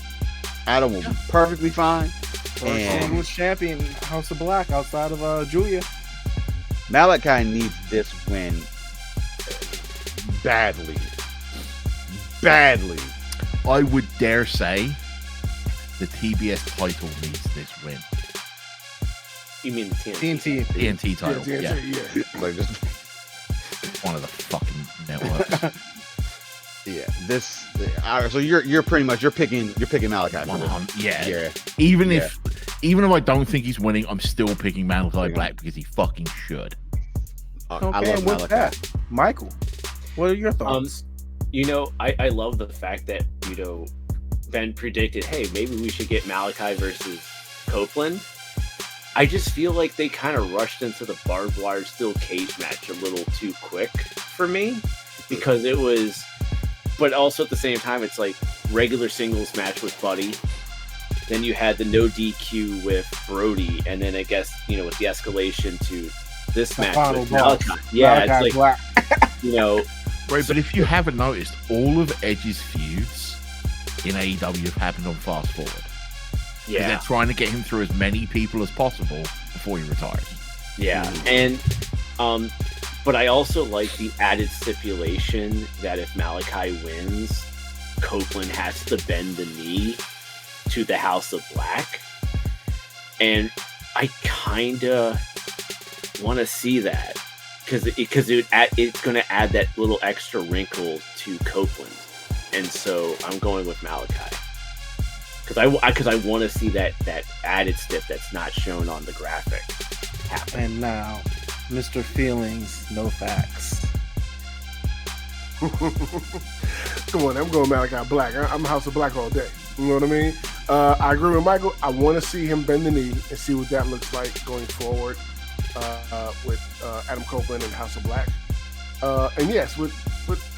Adam will be perfectly fine. First And singles champion, House of Black, outside of Julia. Malachi needs this win badly. Badly. I would dare say the TBS title needs this win. You mean the TNT? TNT. TNT title. Yeah. Yeah. Like just One of the fucking networks. yeah. This. So you're pretty much you're picking Malachi. For this. Yeah. Yeah. Even if I don't think he's winning, I'm still picking Malachi Black because he fucking should. I Okay, love and with Malachi. that, Michael, what are your thoughts? I love the fact that, Ben predicted, hey, maybe we should get Malachi versus Copeland. I just feel like they kind of rushed into the barbed wire steel cage match a little too quick for me because it was, but also at the same time, it's like regular singles match with Buddy. Then you had the no DQ with Brody. And then I guess, with the escalation to this match final with boss. Malachi. Yeah, Malachi it's like, Black. Right, but if you haven't noticed, all of Edge's feuds in AEW have happened on Fast Forward. Because they're trying to get him through as many people as possible before he retires. Yeah, and but I also like the added stipulation that if Malachi wins, Copeland has to bend the knee to the House of Black, and I kind of want to see that because it's going to add that little extra wrinkle to Copeland, and so I'm going with Malachi. Because I want to see that added stip that's not shown on the graphic happen. And now, Mr. Feelings, no facts. Come on, I'm going Malachi Black. I'm House of Black all day. You know what I mean? I agree with Michael. I want to see him bend the knee and see what that looks like going forward with Adam Copeland and House of Black. And yes, with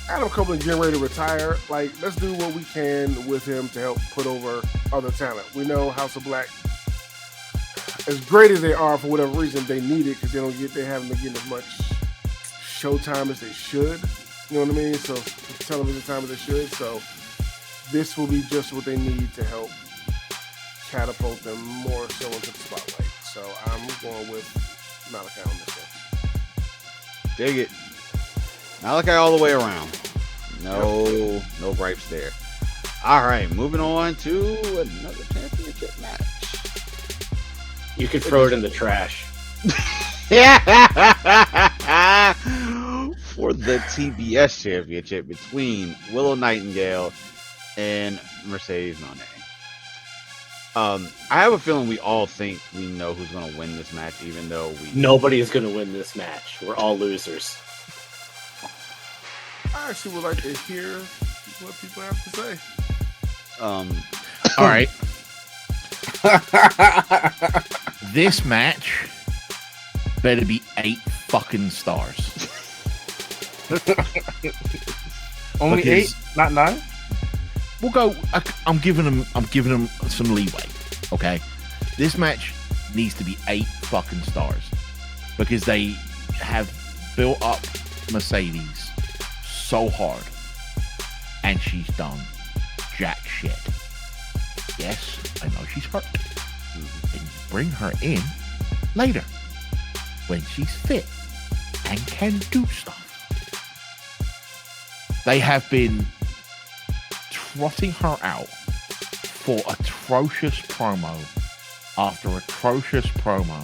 Adam Copeland getting ready to retire, let's do what we can with him to help put over other talent. We know House of Black as great as they are, for whatever reason, they need it because they haven't been getting as much showtime as they should. You know what I mean? So television time as they should. So this will be just what they need to help catapult them more so into the spotlight. So I'm going with Malachi on this one. Dig it. Malachi all the way around. No gripes there. All right, moving on to another championship match. You could throw it in the trash. For the TBS championship between Willow Nightingale and Mercedes Moné. I have a feeling we all think we know who's going to win this match, even though Nobody is going to win this match. We're all losers. I actually would like to hear what people have to say. All right. This match better be 8 fucking stars. Only Because 8, not 9. We'll go. I'm giving them some leeway. Okay, this match needs to be 8 fucking stars because they have built up Mercedes so hard, and she's done jack shit. Yes, I know she's hurt, and you bring her in later when she's fit and can do stuff. They have been trotting her out for atrocious promo after atrocious promo,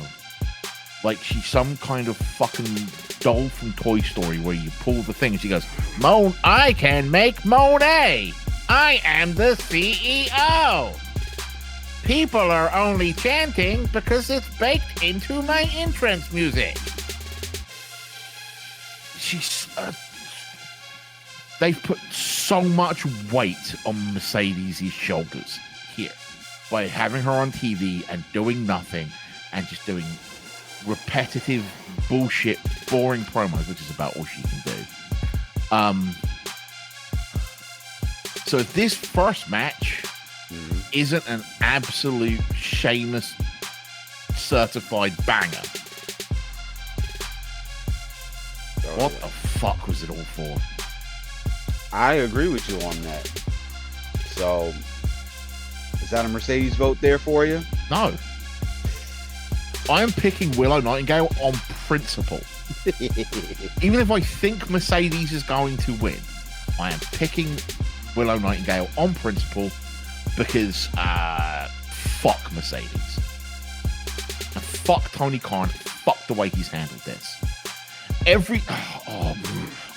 like she's some kind of fucking doll from Toy Story where you pull the thing and she goes, I can make Monet. I am the CEO. People are only chanting because it's baked into my entrance music. They've put so much weight on Mercedes' shoulders here by having her on TV and doing nothing and just doing repetitive bullshit, boring promos, which is about all she can do. So if this first match isn't an absolute Sheamus certified banger, what the fuck was it all for? I agree with you on that. So, is that a Mercedes vote there for you? No. I am picking Willow Nightingale on principle. Even if I think Mercedes is going to win, I am picking Willow Nightingale on principle because fuck Mercedes. And fuck Tony Khan. Fuck the way he's handled this.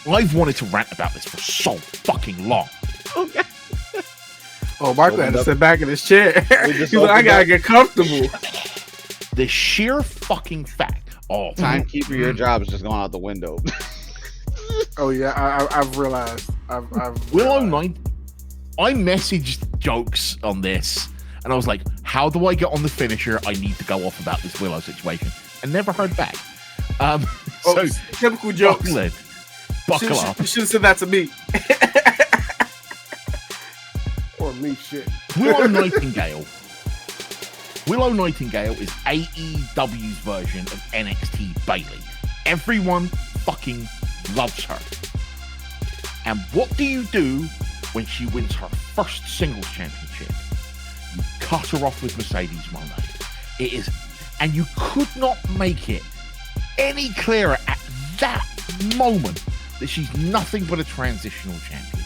I've wanted to rant about this for so fucking long. Okay. Oh, Michael had to sit back in his chair. He's like, I gotta get comfortable. The sheer fucking fact. Timekeeper, your job is just going out the window. Oh yeah, I've realized. Willow Knight. I messaged jokes on this, and I was like, "How do I get on the finisher? I need to go off about this Willow situation," and never heard back. So typical jokes. Buckle up. You should have said that to me. Or me, shit. Willow Nightingale. Willow Nightingale is AEW's version of NXT Bayley. Everyone fucking loves her. And what do you do when she wins her first singles championship? You cut her off with Mercedes Moné. It is, and you could not make it any clearer at that moment that she's nothing but a transitional champion.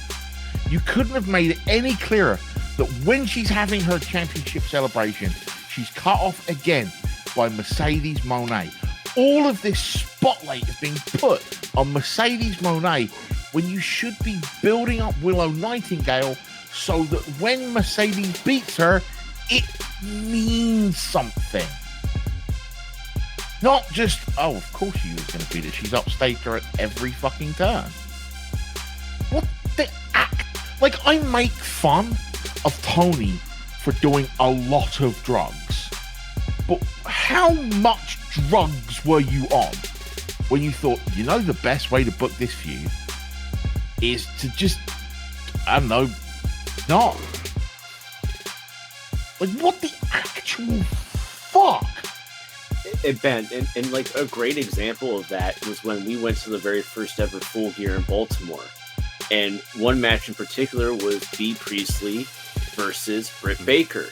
You couldn't have made it any clearer that when she's having her championship celebration, she's cut off again by Mercedes Moné. All of this spotlight is being put on Mercedes Moné when you should be building up Willow Nightingale so that when Mercedes beats her, it means something. Not just, oh, of course she was going to beat her. She's upstaged her at every fucking turn. What the act? Like, I make fun of Tony for doing a lot of drugs. But how much drugs were you on when you thought, you know, the best way to book this feud is to just, I don't know, not. Like, what the actual fuck? Ben, and like a great example of that was when we went to the very first ever Full Gear in Baltimore. And one match in particular was B. Priestley versus Britt Baker.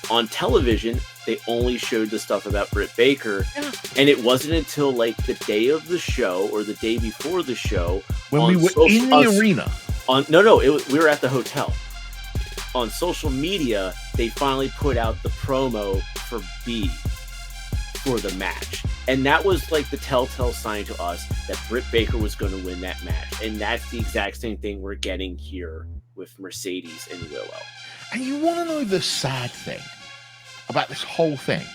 On television, they only showed the stuff about Britt Baker, and it wasn't until like the day of the show or the day before the show when we were in the arena. We were at the hotel. On social media, they finally put out the promo for B for the match. And that was like the telltale sign to us that Britt Baker was going to win that match. And that's the exact same thing we're getting here with Mercedes and Willow. And you want to know the sad thing about this whole thing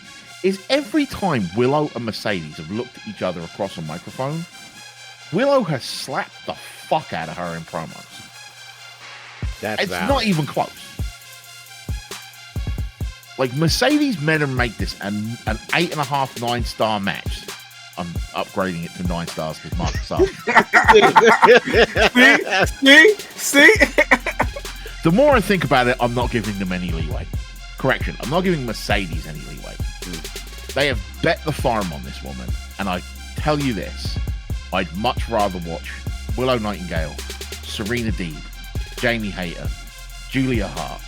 is every time Willow and Mercedes have looked at each other across a microphone, Willow has slapped the fuck out of her in promos. It's not even close. Like, Mercedes made her make this an 8.5, 9-star match. I'm upgrading it to 9 stars because Mark is up. See? The more I think about it, I'm not giving them any leeway. Correction, I'm not giving Mercedes any leeway. They have bet the farm on this woman. And I tell you this, I'd much rather watch Willow Nightingale, Serena Deeb, Jamie Hayter, Julia Hart.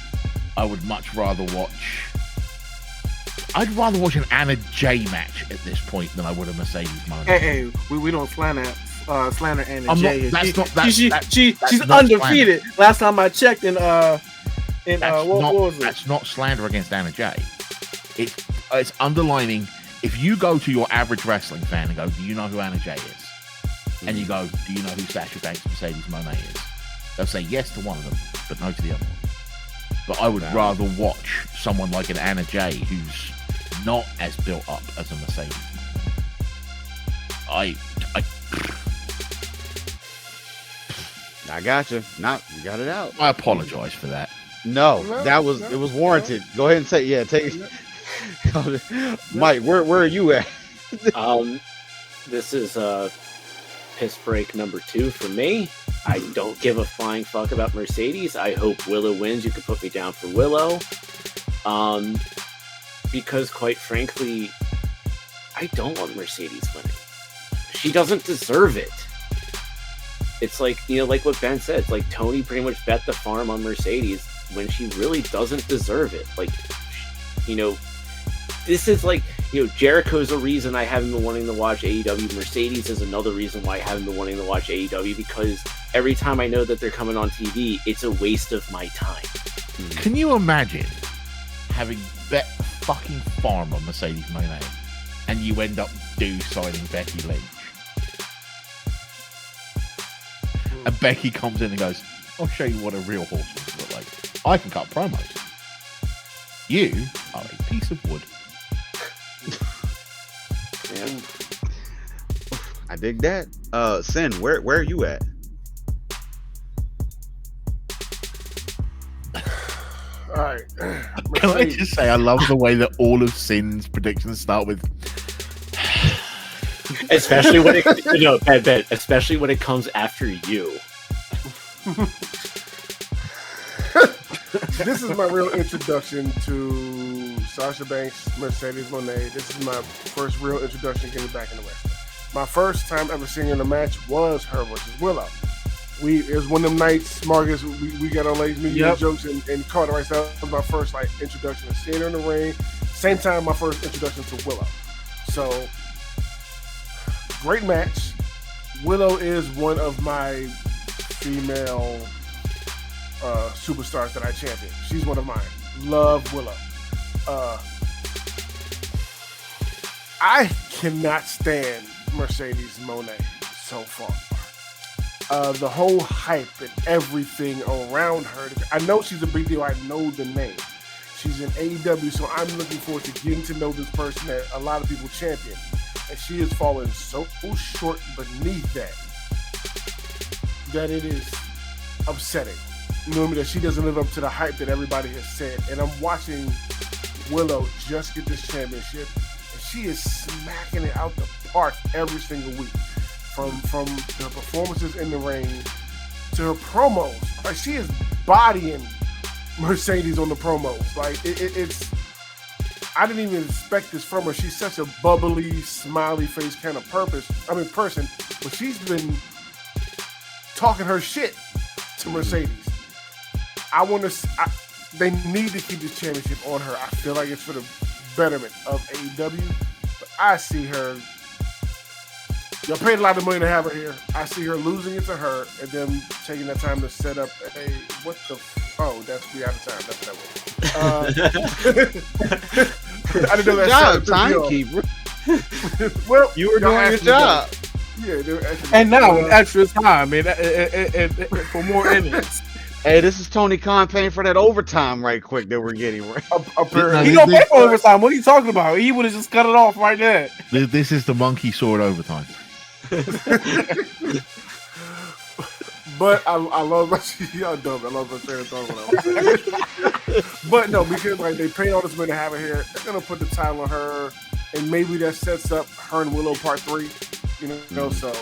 I'd rather watch an Anna Jay match at this point than I would a Mercedes Moné. Hey, we don't slander Anna Jay. She's not undefeated. Slander. Last time I checked what was it? That's not slander against Anna Jay. It's underlining. If you go to your average wrestling fan and go, "Do you know who Anna Jay is?" and you go, "Do you know who Sasha Banks Mercedes Moné is?" they'll say yes to one of them, but no to the other one. But I would rather watch someone like an Anna Jay who's not as built up as a Mercedes. I got you. You got it out. I apologize for that. No, it was warranted. Go ahead and say, take it. Mike, where are you at? This is piss break number 2 for me. I don't give a flying fuck about Mercedes. I hope Willow wins. You can put me down for Willow. Because quite frankly, I don't want Mercedes winning. She doesn't deserve it. It's like, like what Ben said, it's like Tony pretty much bet the farm on Mercedes when she really doesn't deserve it. Like, this is like, Jericho's a reason I haven't been wanting to watch AEW. Mercedes is another reason why I haven't been wanting to watch AEW, because every time I know that they're coming on TV, it's a waste of my time. Can you imagine having bet the fucking farm on Mercedes Moné and you end up signing Becky Lynch? And Becky comes in and goes, "I'll show you what a real horseman look like. I can cut promos. You are a piece of wood." Yeah. I dig that. Sin, where are you at? All right. Can I just say I love the way that all of Sin's predictions start with especially when it especially when it comes after you. This is my real introduction to Sasha Banks, Mercedes Moné. This is my first real introduction getting back in the wrestling. My first time ever seeing her in a match was her versus Willow. It was one of them nights, Marcus, we got our ladies media jokes and caught it right. So that was my first introduction to seeing her in the ring. Same time, my first introduction to Willow. So, great match. Willow is one of my female superstars that I champion. She's one of mine. Love Willow. I cannot stand Mercedes Moné so far. The whole hype and everything around her. I know she's a big deal. I know the name. She's in AEW, so I'm looking forward to getting to know this person that a lot of people champion. And she has fallen so short beneath that it is upsetting. You know what I mean? That she doesn't live up to the hype that everybody has said. And I'm watching Willow just get this championship, and she is smacking it out the park every single week. From her performances in the ring to her promos. Like, she is bodying Mercedes on the promos. Like, it's I didn't even expect this from her. She's such a bubbly, smiley face kind of person, but she's been talking her shit to Mercedes. They need to keep this championship on her. I feel like it's for the betterment of AEW, but I see her. Y'all paid a lot of money to have her here. I see her losing it to her and then taking that time to set up a that's we out of time. That's that one. I didn't know that. Job, timekeeper. Well, You were doing your job. Yeah, And now with extra time and for more innings. Hey, this is Tony Khan paying for that overtime right quick that we're getting. Right? apparently, He don't pay for overtime. What are you talking about? He would have just cut it off right there. This is the monkey sword overtime. But I love y'all dumb. I love my train of thought when I was saying. But no, because like they paid all this money to have her here, they're gonna put the title on her, and maybe that sets up her and Willow Part 3. You know, so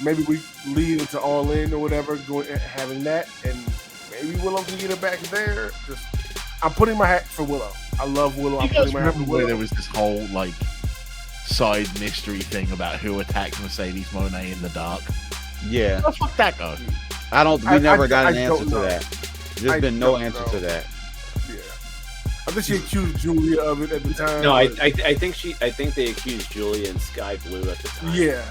maybe we lead into All In or whatever, having that, and maybe Willow can get it back there. I'm putting my hat for Willow. I love Willow. I'm putting my hat for Remember Willow. where there was this whole like side mystery thing about who attacked Mercedes Moné in the dark? Yeah, Where the fuck that go? we never got an I answer don't to know. that. There's been no answer to that. Yeah, I think she accused Julia of it at the time. No, I but- think they accused Julia and Sky Blue at the time. yeah.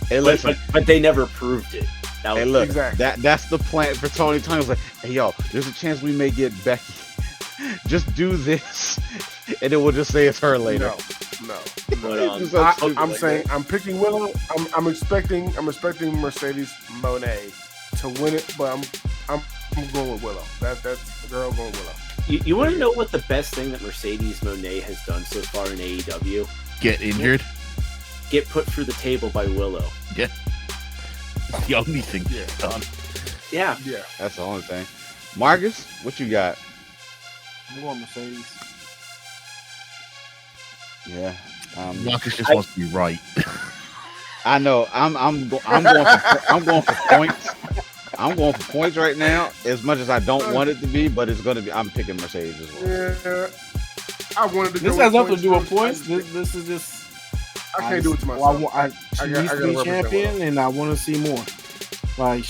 Hey, But, listen. but they never proved it. That was, Hey, look. Exactly. That's the plan for Tony. Tony was like, "Hey, yo, there's a chance we may get Becky. Just do this, and then we'll just say it's her later." No. But, It's so stupid I'm like saying that. I'm picking Willow. I'm expecting Mercedes Moné to win it, but I'm going with Willow. That's the girl going with Willow. you want to know what the best thing that Mercedes Moné has done so far in AEW? Get injured? Get put through the table by Willow. Yeah. It's the only thing she's done. Yeah. Yeah. That's the only thing. Marcus, what you got? I'm going Mercedes. Yeah. Marcus just wants to be right. I know. I'm going for points. I'm going for points right now. As much as I don't want it to be, but it's going to be. I'm picking Mercedes as well. Yeah. I wanted to. This go has with nothing to do with points. points. This is just. I can't do it to myself. She I needs to gotta be represent champion, and I want to see more. Like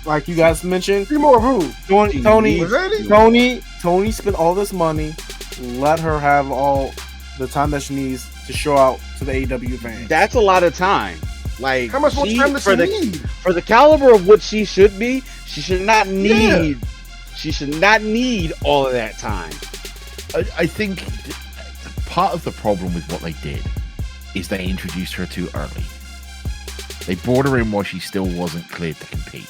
like you guys mentioned, See more of who? Tony, Mercedes? Tony spent all this money. Let her have all the time that she needs to show out to the AEW fans. That's a lot of time. Like How much more time does she need? for the caliber of what she should be? She should not need. She should not need all of that time. I think part of the problem with what they did is they introduced her too early. They brought her in while she still wasn't cleared to compete,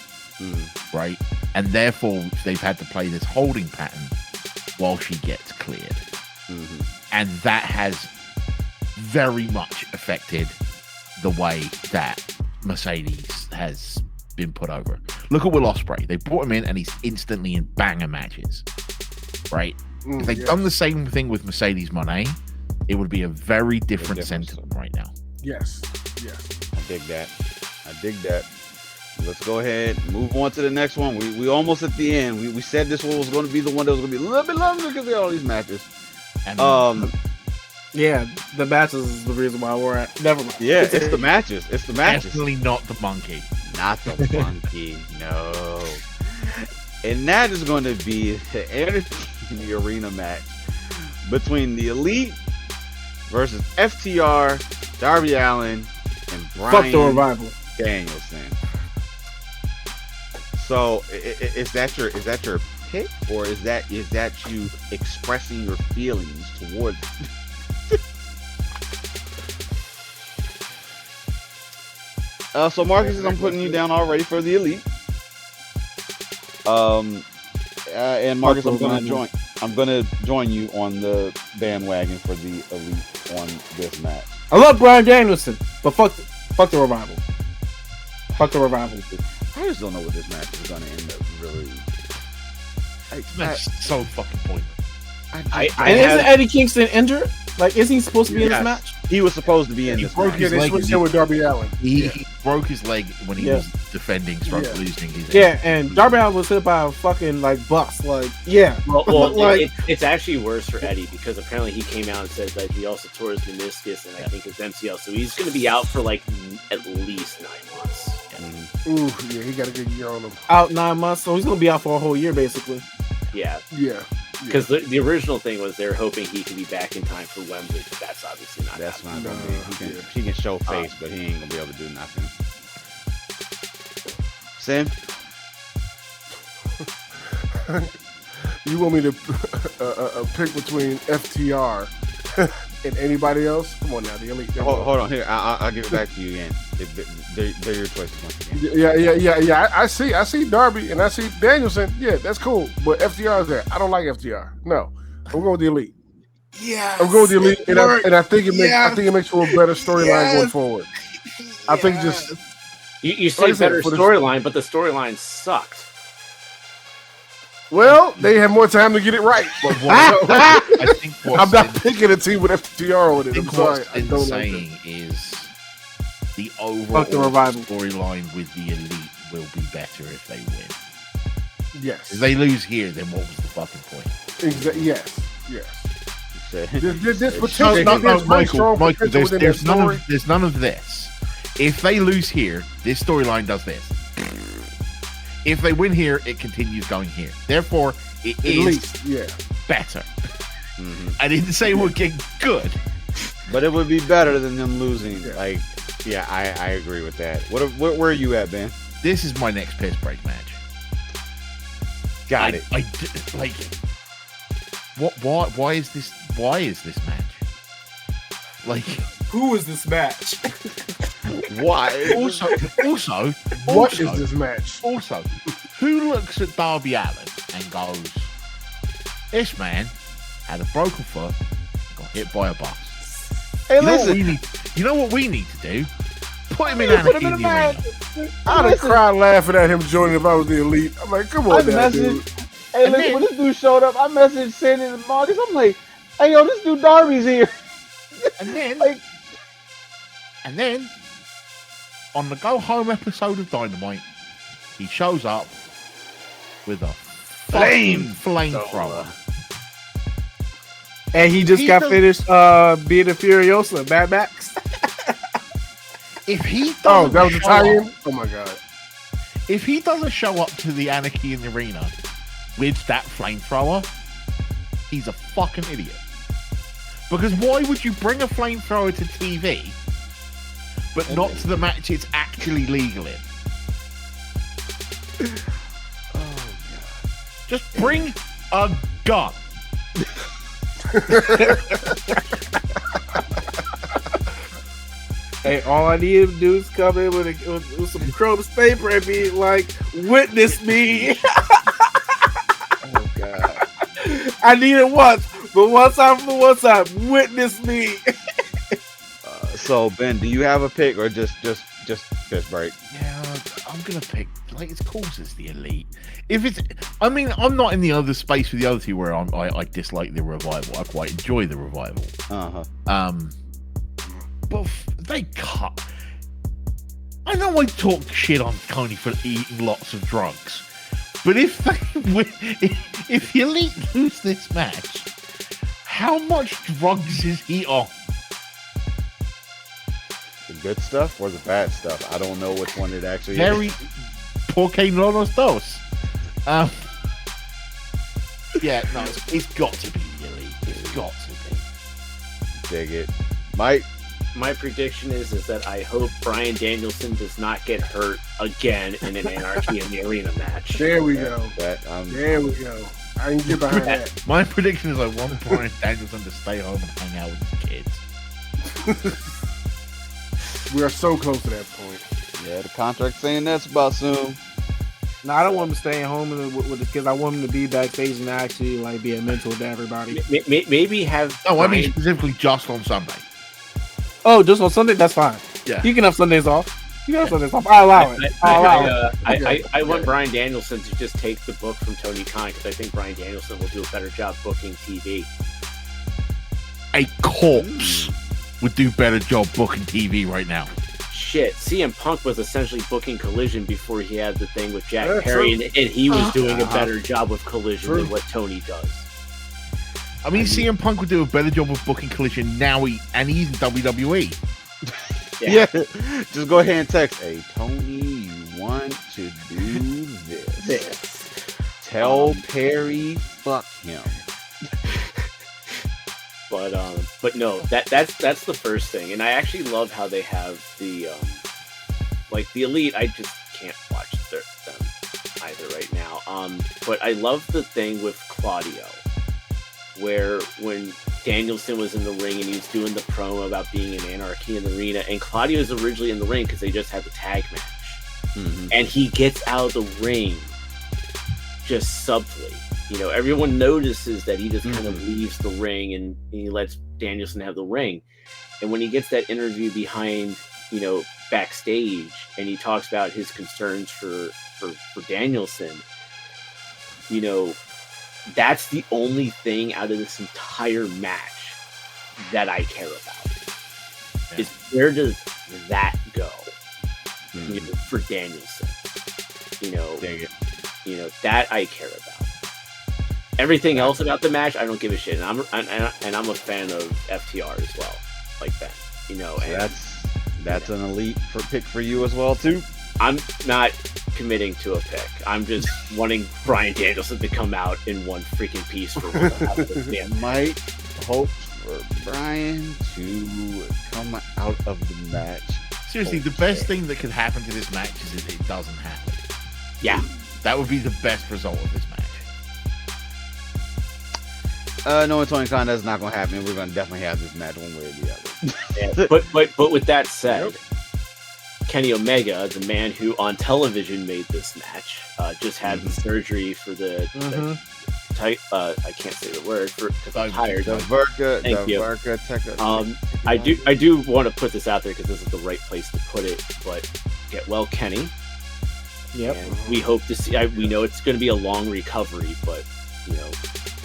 right? And therefore, they've had to play this holding pattern while she gets cleared. And that has very much affected the way that Mercedes has been put over. Look at Will Ospreay. They brought him in and he's instantly in banger matches, right? If they'd done the same thing with Mercedes Moné, it would be a very different sentiment right now. Yes. I dig that. Let's go ahead and move on to the next one. We almost at the end. We said this one was going to be the one that was going to be a little bit longer because of all these matches. And Yeah, the matches is the reason why we're at. Never mind. Yeah, it's the matches. It's the matches. definitely not the monkey. Not the monkey. No. And that is going to be the Energy in the Arena match between the Elite versus FTR, Darby Allin, and Fuck the Bryan Revival. Danielson. So is that your pick, or is that you expressing your feelings towards it? So Marcus, I'm putting you down already for the Elite. And Marcus, I'm gonna join you on the bandwagon for the Elite on this match. I love Bryan Danielson, but fuck the Revival. Fuck the Revival. I just don't know what this match is gonna end up really. That's so fucking pointless. And isn't Eddie Kingston injured? Like, isn't he supposed to be in this Yes. match? He was supposed to be in He this broke match. Yeah, they leg switched is- him with Darby Allin. He broke his leg when he Yeah. was defending, stroke Yeah. losing his. Yeah, and Darby Allin was hit by a fucking like bus. Like, yeah. Well, Like- it's actually worse for Eddie because apparently he came out and said that he also tore his meniscus and I think his MCL, so he's going to be out for like at least 9 months. Ooh, yeah, he got a good year on him. Out 9 months, so he's gonna be out for a whole year basically. Yeah, Yeah. because the original thing was they're hoping he could be back in time for Wembley, but that's obviously not. That's happening. not gonna be. He can show face, but he ain't gonna be able to do nothing. Sam, You want me to pick between FTR and anybody else? Come on now, the Elite. hold on here. I'll give it back to you again. They're your choices once again. Yeah. I see Darby and I see Danielson. Yeah, that's cool. But FTR is there. I don't like FTR. No, I'm going with the Elite. Yeah, I'm going with the Elite, and I think it makes Yes. I think it makes for a better storyline Yes. going forward. I think just You say Like I said, better for the- storyline, but the storyline sucked. they had more time to get it right. But I think I'm what's not picking a team with FTR on I it. I'm think sorry. what's I don't like insane is the overall Fuck the revival. storyline with the Elite will be better if they win. that. Yes. If they lose here, then what was the fucking point? Yes. There's No, potential. There's very Michael, strong Michael, potential within there's that story. there's none of this. If they lose here, this storyline does this. If they win here, it continues going here. Therefore, it At is least, yeah. better. Mhm. I didn't say it would get good. But it would be better than them losing. Yeah. Like, yeah, I agree with that. Where are you at, Ben? This is my next piss break match. Got it. Like, what? Why is this? Why is this match? Like, Who is this match? Why? also, What is this match? Also, who looks at Darby Allin and goes, "This man had a broken foot, got hit by a bus." Hey, You know, what listen. we need, you know what we need to do? Put him in Anarchy in the Arena. I'd have cried laughing at him joining if I was the Elite. I'm like, come I on now, dude. messaged. Hey, listen, when this dude showed up, I messaged Sandy and Marcus. I'm like, hey, yo, this dude Darby's here. And then, Like- and then, on the go home episode of Dynamite, he shows up with a flamethrower. And he just He got does- finished being a Furiosa, Mad Max. If he Oh, doesn't that was a show tie-in? up- Oh my god. if he doesn't show up to the Anarchy in the Arena with that flamethrower, he's a fucking idiot. Because why would you bring a flamethrower to TV, but not to the match it's actually legal in? Just bring a gun. Hey, all I need to do is come in with some crumbs paper and be like, witness me. Oh God. I need it once, but one time, witness me. So Ben, do you have a pick or just fist break? Yeah, I'm gonna pick. Like, it's cool as the Elite. If it's, I mean, I'm not in the other space with the other two where I dislike the Revival. I quite enjoy the Revival. But they cut. I know I talk shit on Coney for eating lots of drugs, but if if the Elite lose this match, how much drugs is he on? The good stuff or the bad stuff? I don't know which one it actually Very is. porque no los dos. Yeah, no, it's got to be the Elite. It's got to be. Dig it. Mike? My prediction is that I hope Bryan Danielson does not get hurt again in an Anarchy in the Arena match. There we go. That, There we go. I can get behind that. My prediction is I want Bryan Danielson to stay home and hang out with his kids. We are so close to that point. yeah, the contract saying that's about soon. No, I don't want him staying home with the kids. I want him to be backstage and actually like be a mentor to everybody. Maybe have. No, I mean Bryan- specifically just on Sunday. Oh, just on Sunday? That's fine. Yeah. You can have Sundays off. You can have Sundays off. I allow it. I allow it. I want Bryan Danielson to just take the book from Tony Khan because I think Bryan Danielson will do a better job booking TV. A corpse would do better job booking TV right now. Shit, CM Punk was essentially booking Collision before he had the thing with Jack Yeah, Perry, true. and he was doing a better job with Collision than what Tony does. I mean, CM Punk would do a better job of booking Collision now, and he's in WWE. Yeah. Just go ahead and text, hey, Tony, you want to do this. Tell Perry, fuck him. But no, that's the first thing, and I actually love how they have the like the Elite. I just can't watch them either right now. But I love the thing with Claudio, where when Danielson was in the ring and he was doing the promo about being in Anarchy in the arena, and Claudio was originally in the ring because they just had the tag match, and he gets out of the ring just subtly. You know, everyone notices that he just kind of leaves the ring and he lets Danielson have the ring. And when he gets that interview behind, you know, backstage, and he talks about his concerns for Danielson, you know, that's the only thing out of this entire match that I care about. Is where does that go, you know, for Danielson? You know, that I care about. Everything else about the match, I don't give a shit, and I'm a fan of FTR as well, like that, you know. And that's an elite pick for you as well too. I'm not committing to a pick. I'm just wanting Bryan Danielson to come out in one freaking piece for one. Yeah, might hope for Bryan to come out of the match. Seriously, the best thing that could happen to this match is that it doesn't happen. Yeah, that would be the best result of this match. No, Tony Khan, that's not going to happen. We're going to definitely have this match one way or the other. but with that said, Kenny Omega, the man who on television made this match, just had the surgery for the I can't say the word because I'm tired. I do want to put this out there because this is the right place to put it. But get well, Kenny. Yep. And we hope to see. We know it's going to be a long recovery, but you know,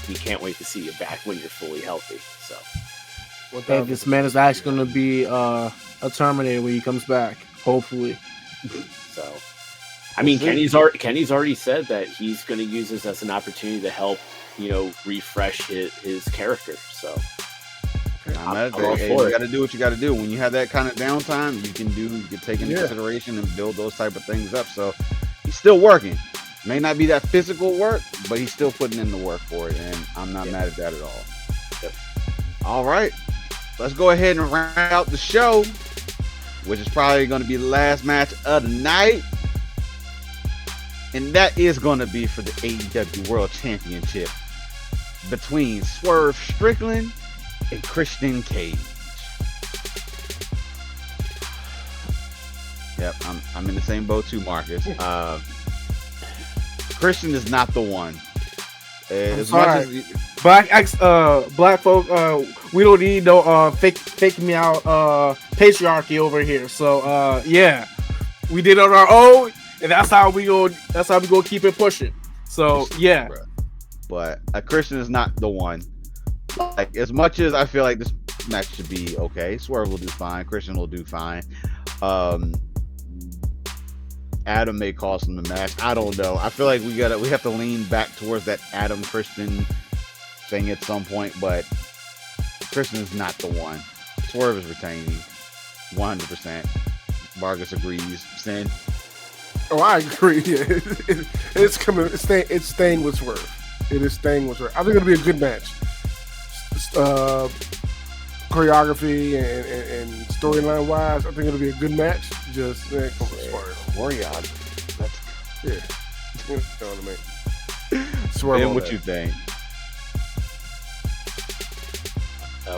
we can't wait to see you back when you're fully healthy. So, I think this man is actually going to be a Terminator when he comes back. Hopefully. So, I mean, Kenny's already said that he's going to use this as an opportunity to help, you know, refresh his character. So, you got to do what you got to do. When you have that kind of downtime, you can take into consideration and build those type of things up. So, he's still working. May not be that physical work, but he's still putting in the work for it, and I'm not mad at that at all. Yep. All right, let's go ahead and round out the show, which is probably going to be the last match of the night, and that is going to be for the AEW World Championship between Swerve Strickland and Christian Cage. Yep, I'm in the same boat too, Marcus. Christian is not the one. As much as black folk, we don't need no fake me out patriarchy over here. So yeah, we did it on our own, and that's how we go keep it pushing. So yeah, but Christian is not the one. Like, as much as I feel like this match should be okay, Swerve will do fine, Christian will do fine. Adam may cost him the match. I don't know. I feel like we have to lean back towards that Adam Christian thing at some point, but Christian is not the one. Swerve is retaining 100%. Vargas agrees. Sin. Oh, I agree. Yeah. It's coming. It's staying with Swerve. It is staying with Swerve. I think it'll be a good match. Choreography and storyline wise, I think it'll be a good match. Just Swerve. Choreography. That's You know what I mean? Swerve. And what you think?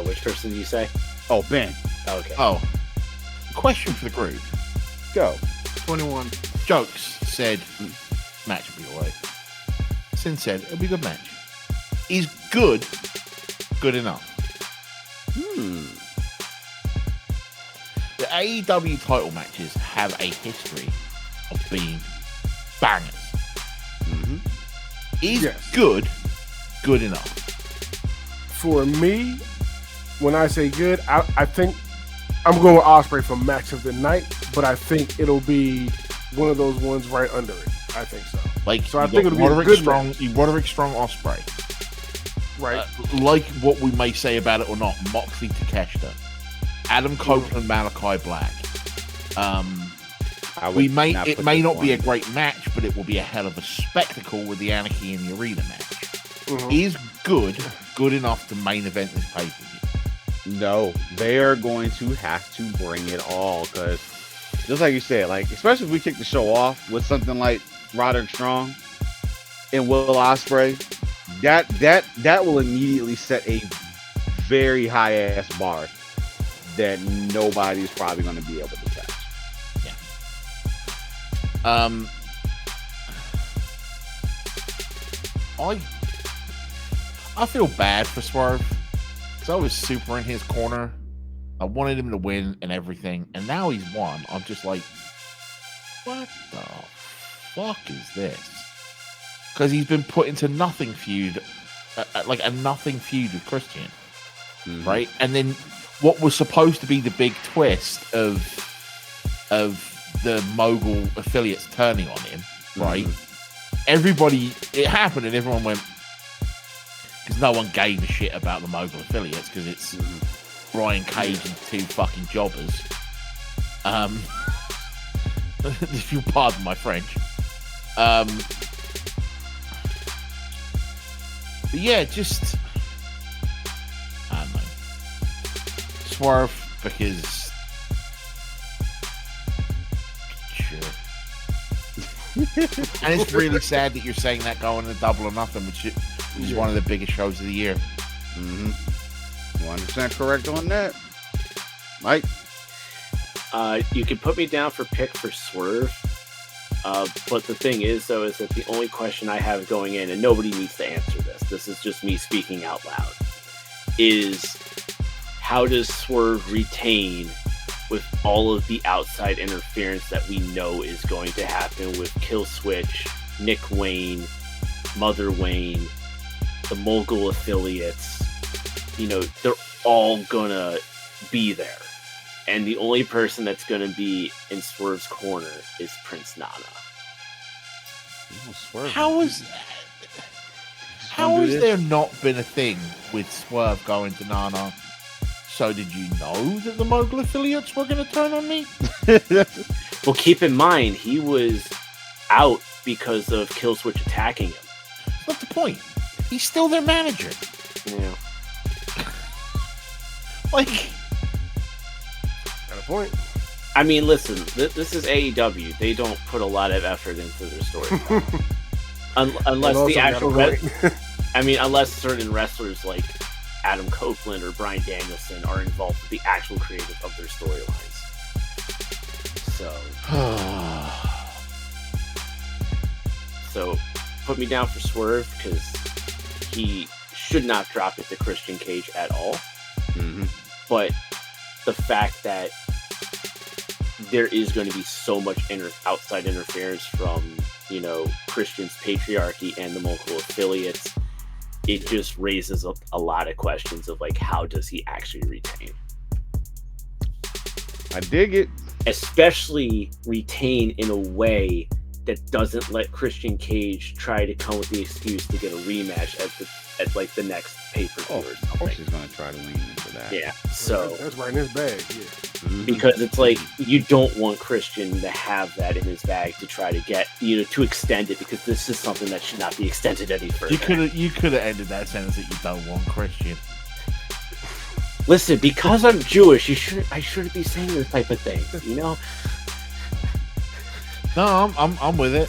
Which person do you say? Oh, Ben. Okay. Oh, question for the group. Go. 21. Jokes said match will be alright. Sin said it'll be a good match. Is good enough? The AEW title matches have a history of being bangers. Is good enough? For me, when I say good, I think I'm going with Ospreay for match of the night, but I think it'll be one of those ones right under it. I think so. Like, So I think it'll be a Roderick good Strong. match. Roderick Strong, Ospreay. Right. Like what we may say about it or not, Moxley Takeshita, Adam Copeland, Malachi Black. It may not be a great match, but it will be a hell of a spectacle with the Anarchy in the Arena match. Is good enough to main event this pay-per-view? No, they are going to have to bring it all, because just like you said, like, especially if we kick the show off with something like Roderick Strong and Will Ospreay, that will immediately set a very high ass bar that nobody's probably going to be able to touch. I feel bad for Swerve because I was super in his corner. I wanted him to win and everything, and now he's won. I'm just like, what the fuck is this? Because he's been put into nothing feud, like a nothing feud with Christian, right? And then what was supposed to be the big twist of the Mogul affiliates turning on him, right? Everybody, it happened, and everyone went, because no one gave a shit about the Mogul affiliates because it's Brian Cage and two fucking jobbers. If you pardon my French. But yeah, just I don't know. Swerve because sure. And it's really sad that you're saying that going to Double or Nothing, which is one of the biggest shows of the year. 100% correct on that. Mike? You can put me down for pick for Swerve. But the thing is, though, is that the only question I have going in, and nobody needs to answer this is just me speaking out loud, is how does Swerve retain with all of the outside interference that we know is going to happen with Kill Switch, Nick Wayne, Mother Wayne, the Mogul affiliates? You know, they're all gonna be there. And the only person that's going to be in Swerve's corner is Prince Nana. How has there not been a thing with Swerve going to Nana? So did you know that the Mogul affiliates were going to turn on me? Well, keep in mind, he was out because of Killswitch attacking him. That's not the point. He's still their manager. Yeah. Like... Point. I mean, listen, this is AEW. They don't put a lot of effort into their story. Unless the actual... unless certain wrestlers like Adam Copeland or Bryan Danielson are involved with the actual creative of their storylines. So put me down for Swerve, because he should not drop it to Christian Cage at all. But the fact that there is going to be so much outside interference from, you know, Christian's patriarchy and the Mogul affiliates, it just raises up a lot of questions of, like, how does he actually retain? I dig it. Especially retain in a way that doesn't let Christian Cage try to come with the excuse to get a rematch at the next pay-per-view or something. Of course he's going to try to lean into that. Yeah, so... That's right in his bag, yeah. Because it's like, you don't want Christian to have that in his bag to try to get, you know, to extend it, because this is something that should not be extended any further. You could have ended that sentence that you don't want Christian. Listen, because I'm Jewish, I shouldn't be saying this type of thing, you know? No, I'm with it.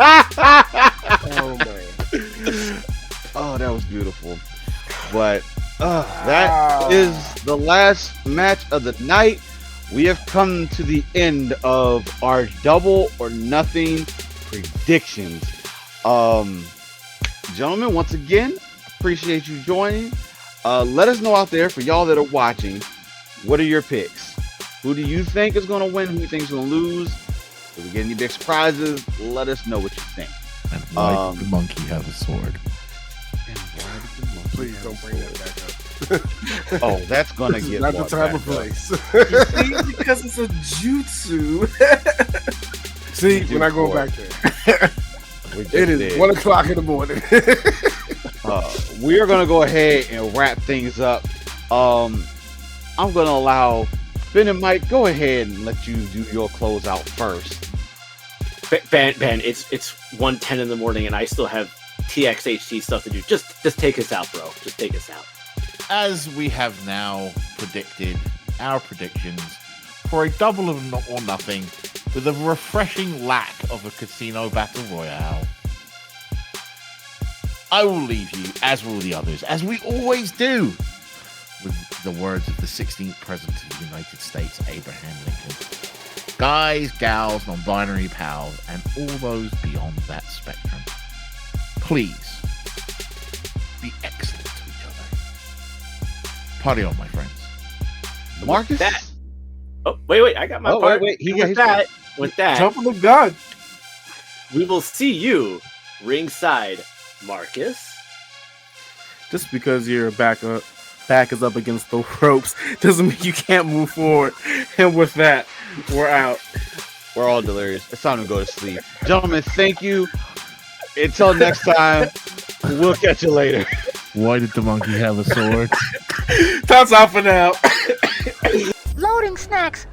Oh man. Oh, that was beautiful. But that is the last match of the night. We have come to the end of our Double or Nothing predictions. Gentlemen, once again, appreciate you joining. Let us know out there, for y'all that are watching, what are your picks? Who do you think is going to win? Who do you think is going to lose? If we get any big surprises, let us know what you think. And why did the monkey have a sword? Please don't bring that back up. Oh, that's gonna This is get not the brought time or back up. place. See, because it's a jutsu. See, We we're not going do back there. We just It is did. 1 o'clock in the morning. We are gonna go ahead and wrap things up. I'm gonna allow Ben and Mike go ahead and let you do your closeout first. Ben, it's 1:10 in the morning, and I still have TXHT stuff to do. Just take us out, bro. Just take us out. As we have now predicted our predictions for a double or nothing with a refreshing lack of a casino battle royale, I will leave you, as will the others, as we always do, with the words of the 16th President of the United States, Abraham Lincoln. Guys, gals, non-binary pals, and all those beyond that spectrum, please be excellent to each other. Party on, my friends. Marcus? That- Oh, wait, I got my Oh, part. wait, he And got with his with that, Jumping the gun. we will see you ringside, Marcus. Just because your back is up against the ropes doesn't mean you can't move forward. And with that, we're out. We're all delirious. It's time to go to sleep. Gentlemen, thank you. Until next time, we'll catch you later. Why did the monkey have a sword? That's all for now. Loading snacks.